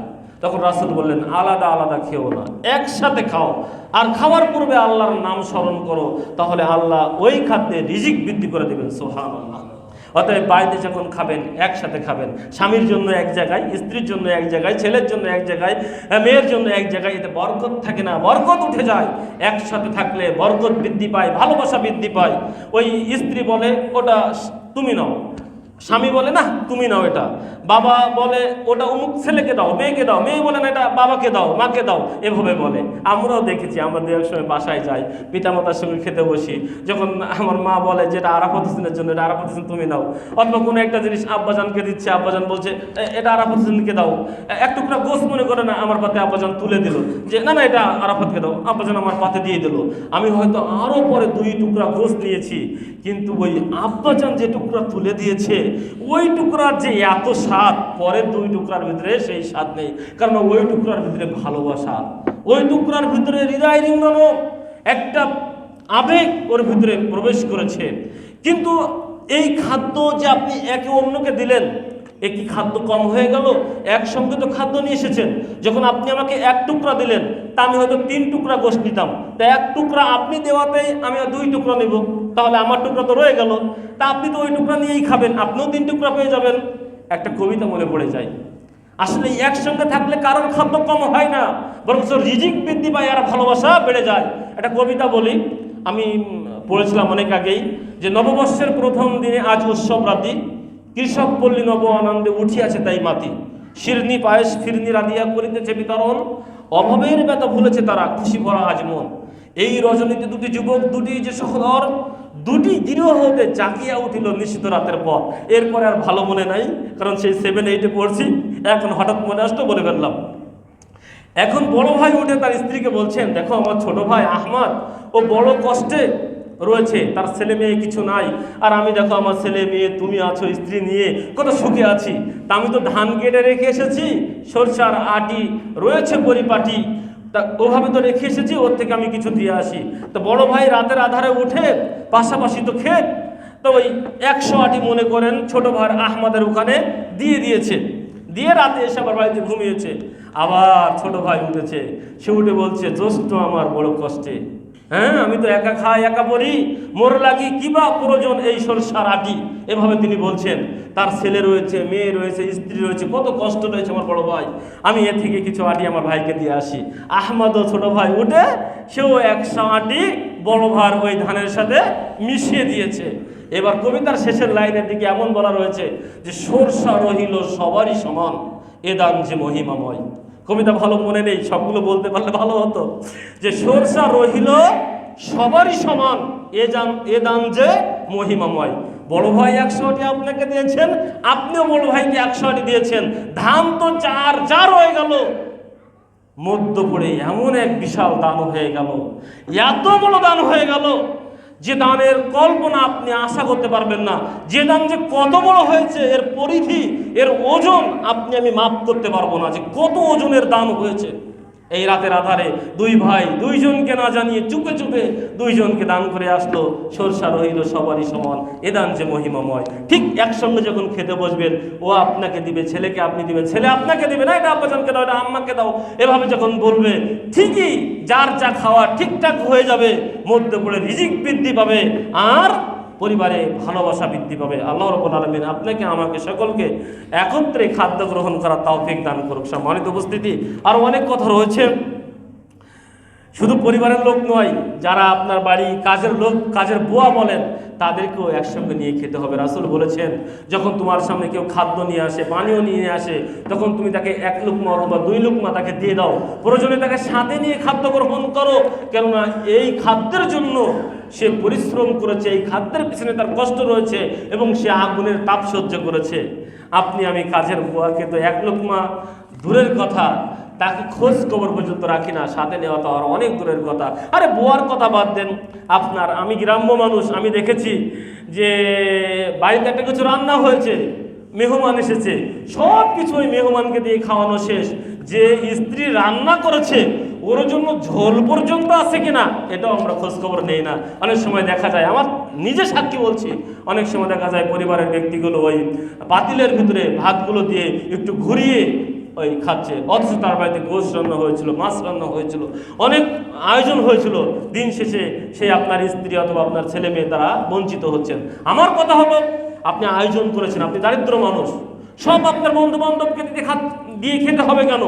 তখন রাসূল বললেন, আলাদা আলাদা খেও না, একসাথে খাও। আর খাওয়ার পূর্বে আল্লাহর নাম স্মরণ করো, তাহলে আল্লাহ ওই খাদ্যে রিজিক বৃদ্ধি করে দেবেন। সুবহানাল্লাহ। অতএব বাড়িতে যখন খাবেন একসাথে খাবেন, স্বামীর জন্য এক জায়গায়, স্ত্রীর জন্য এক জায়গায়, ছেলের জন্য এক জায়গায়, মেয়ের জন্য এক জায়গায়। এতে বরকত থাকে না, বরকত উঠে যায়। একসাথে থাকলে বরকত বৃদ্ধি পায়, ভালোবাসা বৃদ্ধি পায়। ওই স্ত্রী বলে ওটা তুমি নাও, স্বামী বলে না তুমি নাও এটা, বাবা বলে ওটা অমুক ছেলেকে দাও, মেয়েকে দাও, মেয়ে বলে না এটা বাবাকে দাও, মাকে দাও, এভাবে বলে। আমরাও দেখেছি, আমরা দু এক সময় বাসায় যাই, পিতামাতার সঙ্গে খেতে বসি, যখন আমার মা বলে যে এটা আরাফাত হোসেনের জন্য, এটা আরাফাত হোসেন তুমি নাও, অথবা কোনো একটা জিনিস আব্বাজানকে দিচ্ছে, আব্বাজান বলছে এটা আরাফাত হোসেনকে দাও, এক টুকরা গোস মনে করে না আমার পাতে আব্বাজান তুলে দিল, যে না না এটা আরাফাতকে দাও, আব্বাজান আমার পাতে দিয়ে দিল। আমি হয়তো আরও পরে 2 টুকরা গোস নিয়েছি, কিন্তু ওই আব্বাজান যে টুকরা তুলে দিয়েছে ওই টুকরার যে এত স্বাদ, পরের 2 টুকরার ভিতরে সেই স্বাদ নেই। কারণ ওই টুকরার ভিতরে ভালোবাসা, ওই টুকরার ভিতরে হৃদয় রিংড়ানো একটা আবেগ ওর ভিতরে প্রবেশ করেছে। কিন্তু এই খাদ্য যে আপনি একে অন্যকে দিলেন, একই খাদ্য কম হয়ে গেল? একসঙ্গে তো খাদ্য নিয়ে এসেছেন। যখন আপনি আমাকে 1 টুকরা দিলেন, তা আমি হয়তো 3 টুকরা গোশত নিতাম, তা 1 টুকরা আপনি দেওয়াতেই আমি 2 টুকরা নিব, তাহলে আমার টুকরা তো রয়ে গেল। তা আপনি তো ওই টুকরা নিয়েই খাবেন, আপনিও 3 টুকরা পেয়ে যাবেন। একটা কবিতা মনে পড়ে যায়, আসলে একসঙ্গে থাকলে কারোর খাদ্য কম হয় না, বরং রিজিক বৃদ্ধি পায় আর ভালোবাসা বেড়ে যায়। একটা কবিতা বলি, আমি পড়েছিলাম অনেক আগেই, যে নববর্ষের প্রথম দিনে আজ উৎসব রাতি, কৃষক পল্লী নব আনন্দে উঠিয়াছে তাই মাতি, শিরনি পায়েস ফিরনি রাধিয়া করিতেছে বিতরণ, অভাবের ব্যথা ভুলেছে তারা, খুশি ভরা আজ মন। এই রজনীতে 2টি যুবক, 2টি যে সহোদর, 2টি গৃহ হতে জাগিয়া উঠিল নিশ্চিত রাতের পর। এরপরে আর ভালো মনে নাই, কারণ সেই 7-8-এ পড়ছি, এখন হঠাৎ মনে আসতো বলে ফেললাম। এখন বড় ভাই উঠে তার স্ত্রীকে বলছেন, দেখো আমার ছোট ভাই আহমদ ও বড় কষ্টে রয়েছে, তার ছেলে মেয়ে কিছু নাই, আর আমি দেখো আমার ছেলে মেয়ে, তুমি আছো, স্ত্রী নিয়ে কত সুখে আছি। তা আমি তো ধান কেটে রেখে এসেছি, সরষার আটি রয়েছে পরিপাটি, তা ওভাবে তো রেখে এসেছি, ওর থেকে আমি কিছু দিয়ে আসি। তো বড় ভাই রাতের আধারে উঠে, পাশাপাশি তো ক্ষেত, তো ওই 100 আটি মনে করেন ছোট ভাই আহমদের ওখানে দিয়ে দিয়েছে, দিয়ে রাতে এসে আবার বাড়িতে ঘুমিয়েছে। আবার ছোট ভাই উঠেছে, সে উঠে বলছে, জ্যৈষ্ঠ আমার বড় কষ্টে, হ্যাঁ আমি তো একা খাই একা পড়ি, মোর লাগি কিবা প্রয়োজন এই সরষার আটি। এভাবে তিনি বলছেন, তার ছেলে রয়েছে, মেয়ে রয়েছে, স্ত্রী রয়েছে, কত কষ্ট রয়েছে আমার বড় ভাই, আমি এ থেকে কিছু আটি আমার ভাইকে দিয়ে আসি। আহমদও ছোট ভাই উঠে, সেও 100 আটি বড় ভাইয়ের ওই ধানের সাথে মিশিয়ে দিয়েছে। এবার কবিতার শেষের লাইনের দিকে এমন বলা রয়েছে যে সরষা রহিল সবারই সমান, এ দান যে মহিমাময়। কবিতা ভালো মনে নেই, সবগুলো বলতে পারলে ভালো হতো, যে সরষা রহিল সবারই সমান, এ দান যে মহিমাময়। বড় ভাই 100 আটি আপনাকে দিয়েছেন, আপনিও বড় ভাইকে 100 আটি দিয়েছেন, ধান তো যার হয়ে গেল। মধ্য পড়ে এমন এক বিশাল দান হয়ে গেল, এত বড় দান হয়ে গেল যে দানের কল্পনা আপনি আশা করতে পারবেন না। যে দান যে কত বড় হয়েছে, এর পরিধি, এর ওজন আমি মাপ করতে পারবো না যে কত ওজনের দান হয়েছে। এই রাতের আধারে দুই ভাই দুইজনকে না জানিয়ে চুপে চুপে দুইজনকে দান করে আসলো। সরষা রহিল সবারই সমান, এ দান যে মহিমাময়। ঠিক একসঙ্গে যখন খেতে বসবেন, ও আপনাকে দিবে, ছেলেকে আপনি দিবেন, ছেলে আপনাকে দিবে, না এটা আব্বাজানকে দাও, এটা আম্মাকে দাও, এভাবে যখন বলবে, ঠিকই যার যা খাওয়া ঠিকঠাক হয়ে যাবে, মধ্যে পড়ে রিজিক বৃদ্ধি পাবে আর পরিবারে ভালোবাসা বৃদ্ধি পাবে। আল্লাহ রাব্বুল আলামিন আপনাকে আমাকে সকলকে একত্রে খাদ্য গ্রহণ করার তৌফিক দান করুক। সম্মানিত উপস্থিতি, আরও অনেক কথা রয়েছে। শুধু পরিবারের লোক নয়, যারা আপনার বাড়ি কাজের লোক, কাজের বুয়া বলেন, তাদেরকেও একসঙ্গে নিয়ে খেতে হবে। রাসূল বলেছেন, যখন তোমার সামনে কেউ খাদ্য নিয়ে আসে, পানীয় নিয়ে আসে, তখন তুমি তাকে 1 লুকমা অথবা 2 লুকমা তাকে দিয়ে দাও। প্রয়োজনে তাকে সাথে নিয়ে খাদ্য গ্রহণ করো, কেননা এই খাদ্যের জন্য সে পরিশ্রম করেছে, এই খাদ্যের পিছনে তার কষ্ট রয়েছে এবং সে আগুনের তাপ সহ্য করেছে। আমি কাজের বুয়াকে তো 1 লুকমা দূরের কথা, তাকে খোঁজ খবর পর্যন্ত রাখি না, সাথে নেওয়া তো আর অনেক দূরের কথা। আরে বুয়ার কথা বাদ দেন, আমি গ্রাম্য মানুষ, আমি দেখেছি যে বাড়িতে একটা কিছু রান্না হয়েছে, মেহমান এসেছে, সব কিছু ওই মেহমানকে দিয়ে খাওয়ানো শেষ। যে স্ত্রী রান্না করেছে ওর জন্য ঝোল পর্যন্ত আছে কিনা এটাও আমরা খোঁজ খবর নেই না। অনেক সময় দেখা যায়, আমার নিজে সাক্ষী বলছি, অনেক সময় দেখা যায় পরিবারের ব্যক্তিগুলো ওই পাতিলের ভিতরে ভাতগুলো দিয়ে একটু ঘুরিয়ে ওই খাচ্ছে, অথচ তার বাড়িতে গোশ রান্না হয়েছিল, মাছ রান্না হয়েছিল, অনেক আয়োজন হয়েছিল। দিন শেষে সেই আপনার স্ত্রী অথবা আপনার ছেলে মেয়ে তারা বঞ্চিত হচ্ছেন। আমার কথা হলো, আপনি আয়োজন করেছেন, আপনি দারিদ্র মানুষ, সব আপনার বন্ধু বান্ধবকে দিয়ে খেতে হবে কেন?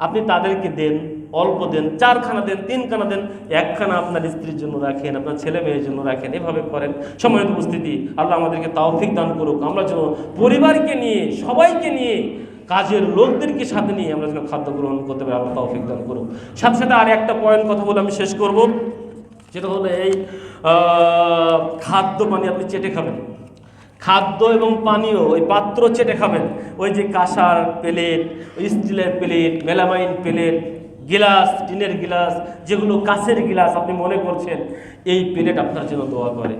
আপনি তাদেরকে দেন, অল্প দেন, 4 খানা দেন, 3 খানা দেন, 1 খানা আপনার স্ত্রীর জন্য রাখেন, আপনার ছেলে মেয়ের জন্য রাখেন, এভাবে করেন। সম্মানিত উপস্থিতি, আল্লাহ আমাদেরকে তৌফিক দান করুক, আমরা যেন পরিবারকে নিয়ে, সবাইকে নিয়ে, কাজের লোকদেরকে সাথে নিয়ে আমরা যেন খাদ্য গ্রহণ করতে পারি। আল্লাহ তৌফিক দান করুক। সাথে সাথে আর একটা পয়েন্ট কথা বলে আমি শেষ করব, যেটা হলো এই খাদ্য পানি আপনি চেটে খাবেন। খাদ্য এবং পানীয় ওই পাত্র চেটে খাবেন। ওই যে কাঁসার প্লেট, ওই স্টিলের প্লেট, মেলামাইন প্লেট, গিলাস, টিনের গিলাস, যেগুলো কাঁচের গিলাস আপনি মনে করছেন, এই প্লেট আপনার জন্য দোয়া করে।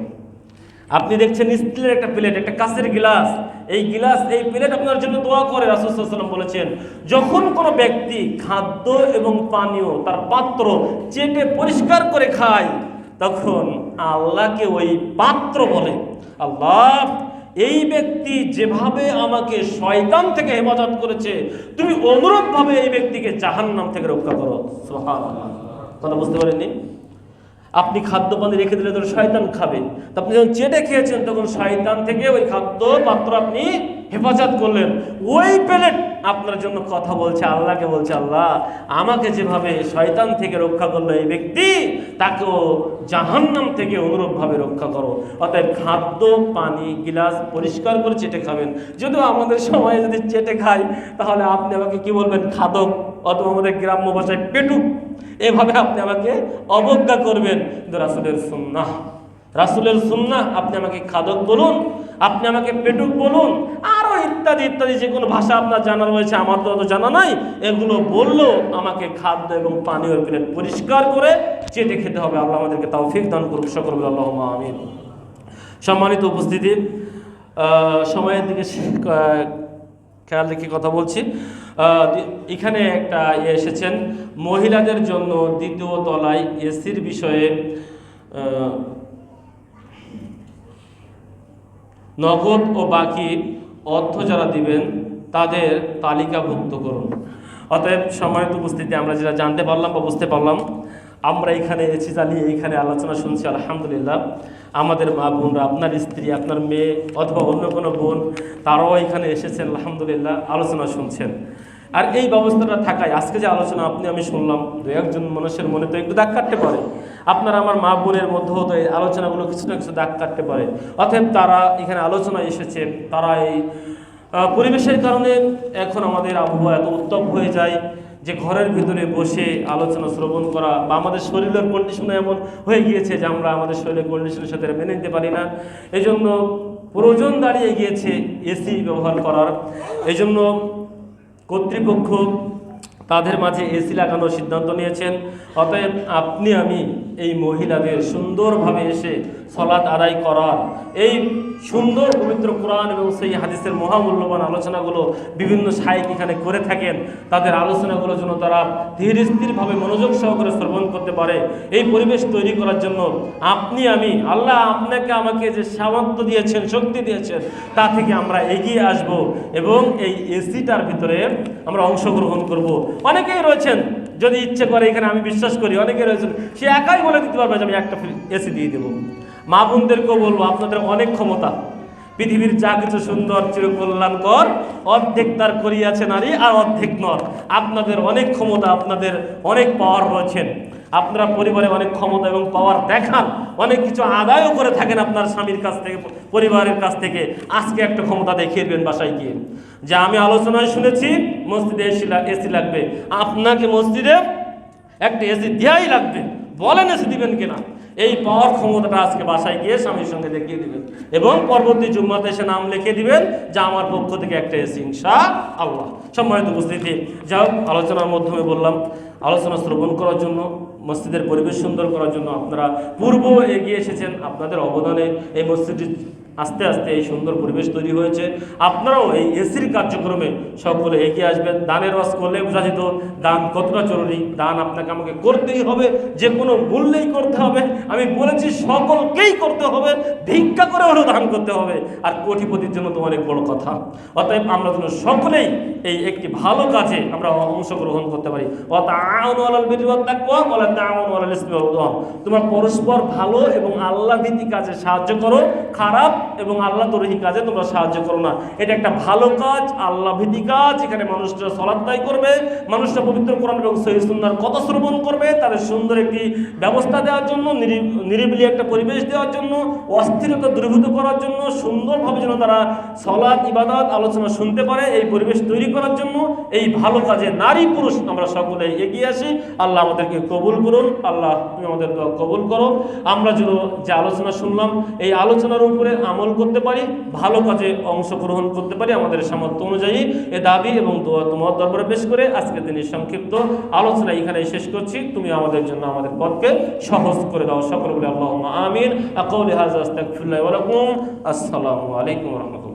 আপনি দেখছেন স্টিলের একটা প্লেট, একটা কাঁচের গিলাস, এই গিলাস, এই প্লেট আপনার জন্য দোয়া করে। রাসূল সাল্লাল্লাহু আলাইহি ওয়াসাল্লাম বলেছেন, যখন কোনো ব্যক্তি খাদ্য এবং পানীয় তার পাত্র চেটে পরিষ্কার করে খায়, তখন আল্লাহকে ওই পাত্র বলে, আল্লাহ এই ব্যক্তি যেভাবে আমাকে শয়তান থেকে হেফাজত করেছে, তুমি অনুরূপভাবে এই ব্যক্তিকে জাহান্নাম থেকে রক্ষা করো। সুবহানাল্লাহ। কথা বুঝতে পারেননি? আপনি খাদ্য পানি রেখে দিলে তো শয়তান খাবে, তো আপনি যখন চেটে খেয়েছেন তখন শয়তান থেকে ওই খাদ্য পাত্র আপনি হেফাজত করলেন। ওই প্লেট আপনার জন্য কথা বলছে, আল্লাহকে বলছে, আল্লাহ আমাকে যেভাবে শয়তান থেকে রক্ষা করলো এই ব্যক্তি, তাকেও জাহান্নাম থেকে অনুরূপভাবে রক্ষা করো। অতএব খাদ্য পানি গিলাস পরিষ্কার করে চেটে খাবেন। যদিও আমাদের সময় যদি চেটে খাই, তাহলে আপনি আমাকে কি বলবেন? খাদক, অথবা আমাদের গ্রাম্য ভাষায় পেটুক, এভাবে আপনি আমাকে অবজ্ঞা করবেন। কিন্তু রাসূলের সুন্নাহ, রাসূলের সুন্নাহ, আপনি আমাকে খাদক বলুন, আপনি আমাকে পেটুক বলুন, আরও ইত্যাদি ইত্যাদি যে কোনো ভাষা আপনার জানা রয়েছে, আমার তো অত জানা নাই, এগুলো বললেও আমাকে খাদ্য এবং পানীয় প্লেট পরিষ্কার করে চেটে খেতে হবে। আল্লাহ আমাদেরকে তৌফিক দান করুক, সকল বলে আল্লাহুম্মা আমিন। সম্মানিত উপস্থিতি, সময়ের দিকে খেয়াল রেখে কথা বলছি। এখানে একটা এসেছেন, মহিলাদের জন্য 2য় তলায় এসির বিষয়ে নগদ ও বাকি অর্থ যারা দিবেন তাদের তালিকাভুক্ত করুন। অতএব সম্মানিত উপস্থিতি, আমরা যেটা জানতে পারলাম বা বুঝতে পারলাম, আমরা এখানে এসি চালিয়ে এইখানে আলোচনা শুনছি, আলহামদুলিল্লাহ। আমাদের মা বোনরা, আপনার স্ত্রী, আপনার মেয়ে অথবা অন্য কোনো বোন, তারাও এখানে এসেছেন, আলহামদুলিল্লাহ, আলোচনা শুনছেন। আর এই ব্যবস্থাটা থাকায় আজকে যে আলোচনা আমি শুনলাম, 2-1 মানুষের মনে তো একটু দাগ কাটতে পারে, আপনার আমার মা বোনের মধ্যেও তো এই আলোচনাগুলো কিছু না কিছু দাগ কাটতে পারে। অতএব তারা এখানে আলোচনা এসেছেন, তারা এই পরিবেশের কারণে এখন আমাদের আবহাওয়া এত উত্তপ্ত হয়ে যায় যে ঘরের ভিতরে বসে আলোচনা শ্রবণ করা, বা আমাদের শরীরের কন্ডিশনে এমন হয়ে গিয়েছে যে আমরা আমাদের শরীরের কন্ডিশনের সাথে মেনে নিতে পারি না। এই জন্য প্রয়োজন দাঁড়িয়ে গিয়েছে এসি ব্যবহার করার। এই জন্য কর্তৃপক্ষ তাদের মাঝে এসি লাগানোর সিদ্ধান্ত নিয়েছেন। অতএব আপনি আমি এই মহিলাদের সুন্দরভাবে এসে সালাত আদায় করার, এই সুন্দর পবিত্র কোরআন এবং সেই হাদিসের মহামূল্যবান আলোচনাগুলো বিভিন্ন শাইখ এখানে করে থাকেন, তাদের আলোচনাগুলো যেন তারা ধীর স্থিরভাবে মনোযোগ সহকারে শ্রবণ করতে পারে, এই পরিবেশ তৈরি করার জন্য আপনি আমি, আল্লাহ আপনাকে আমাকে যে সামর্থ্য দিয়েছেন, শক্তি দিয়েছেন, তা থেকে আমরা এগিয়ে আসব এবং এই এসিটার ভিতরে আমরা অংশগ্রহণ করব। অনেকেই রয়েছেন, যদি ইচ্ছে করে, এখানে আমি বিশ্বাস করি অনেকে রয়েছেন, সে একাই বলে দিতে পারবে যে আমি একটা এসি দিয়ে দেবো। মা বোনদেরকেও বলবো, আপনাদের অনেক ক্ষমতা, পৃথিবীর যা কিছু সুন্দর চিরকল্যাণকর অর্ধেক তার করিয়াছে নারী আর অর্ধেক নর। আপনাদের অনেক ক্ষমতা, আপনাদের অনেক পাওয়ার রয়েছেন, আপনারা পরিবারে অনেক ক্ষমতা এবং পাওয়ার দেখান, অনেক কিছু আদায়ও করে থাকেন আপনার স্বামীর কাছ থেকে, পরিবারের কাছ থেকে। আজকে একটা ক্ষমতা দেখিয়ে দেবেন বাসায় গিয়ে, যে আমি আলোচনায় শুনেছি মসজিদে এসি লাগবে, আপনাকে মসজিদে একটা এসি দেওয়াই লাগবে, বলেন এসি দিবেন কিনা। এই পাওয়ার ক্ষমতাটা আজকে বাসায় গিয়ে স্বামীর সঙ্গে দেখিয়ে দিবেন এবং পরবর্তী জুম্মাতে এসে নাম লিখে দিবেন যে আমার পক্ষ থেকে একটা এসি ইনশাআল্লাহ। সম্মানিত উপস্থিতি, যাও আলোচনার মাধ্যমে বললাম, আলোচনা শ্রবণ করার জন্য, মসজিদের পরিবেশ সুন্দর করার জন্য আপনারা পূর্ব এগিয়ে এসেছেন। আপনাদের অবদানে এই মসজিদটি আস্তে আস্তে এই সুন্দর পরিবেশ তৈরি হয়েছে। আপনারাও এই এসির কার্যক্রমে সকলে এগিয়ে আসবেন। দানের ওয়াজ করলে বোঝা যেত দান কতটা জরুরি। দান আপনাকে আমাকে করতেই হবে, যে কোনো মূল্যেই করতে হবে। আমি বলেছি সকলকেই করতে হবে, ভিক্ষা করে হলেও দান করতে হবে। আর কোটিপতির জন্য তো অনেক বড় কথা। অতএব আমরা যেন সকলেই এই একটি ভালো কাজে আমরা অংশগ্রহণ করতে পারি। তোমরা পরস্পর ভালো এবং আল্লাহ ভীতি কাজে সাহায্য করো, খারাপ এবং আল্লাহ তরহি কাজে তোমরা সাহায্য করো না। এটা একটা ভালো কাজ, আল্লাহ ভীতি কাজ। এখানে মানুষরা সালাত আদায় করবে, মানুষরা পবিত্র কোরআন এবং সহিহ সুন্নাহর কথা শ্রবণ করবে, তাদের সুন্দর একটি ব্যবস্থা দেওয়ার জন্য, নিরিবিলি একটা পরিবেশ দেওয়ার জন্য, অস্থিরতা দূরীভূত করার জন্য, সুন্দরভাবে যেন তারা সালাত ইবাদত আলোচনা শুনতে পারে, এই পরিবেশ তৈরি করার জন্য এই ভালো কাজে নারী পুরুষ আমরা সকলে এগিয়ে আসি। আল্লাহ আমাদেরকে কবুল করুন। আল্লাহ তুমি আমাদের দোয়া কবুল করো। আমরা যেন যে আলোচনা শুনলাম এই আলোচনার উপরে আমল করতে পারি, ভালো কাজে অংশগ্রহণ করতে পারি, আমাদের সামর্থ্য অনুযায়ী এ দাবি এবং দোয়া তোমার দরবারে পেশ করে আজকের দিনের সংক্ষিপ্ত আলোচনা এখানে শেষ করছি। তুমি আমাদের জন্য আমাদের পথকে সহজ করে দাও। সকল বলে আল্লাহুম্মা আমিন। আকুলু হাযা আস্তাগফিরুল্লাহ ওয়া লাকুম। আসসালামু আলাইকুম ওয়া রাহমাতুল্লাহ।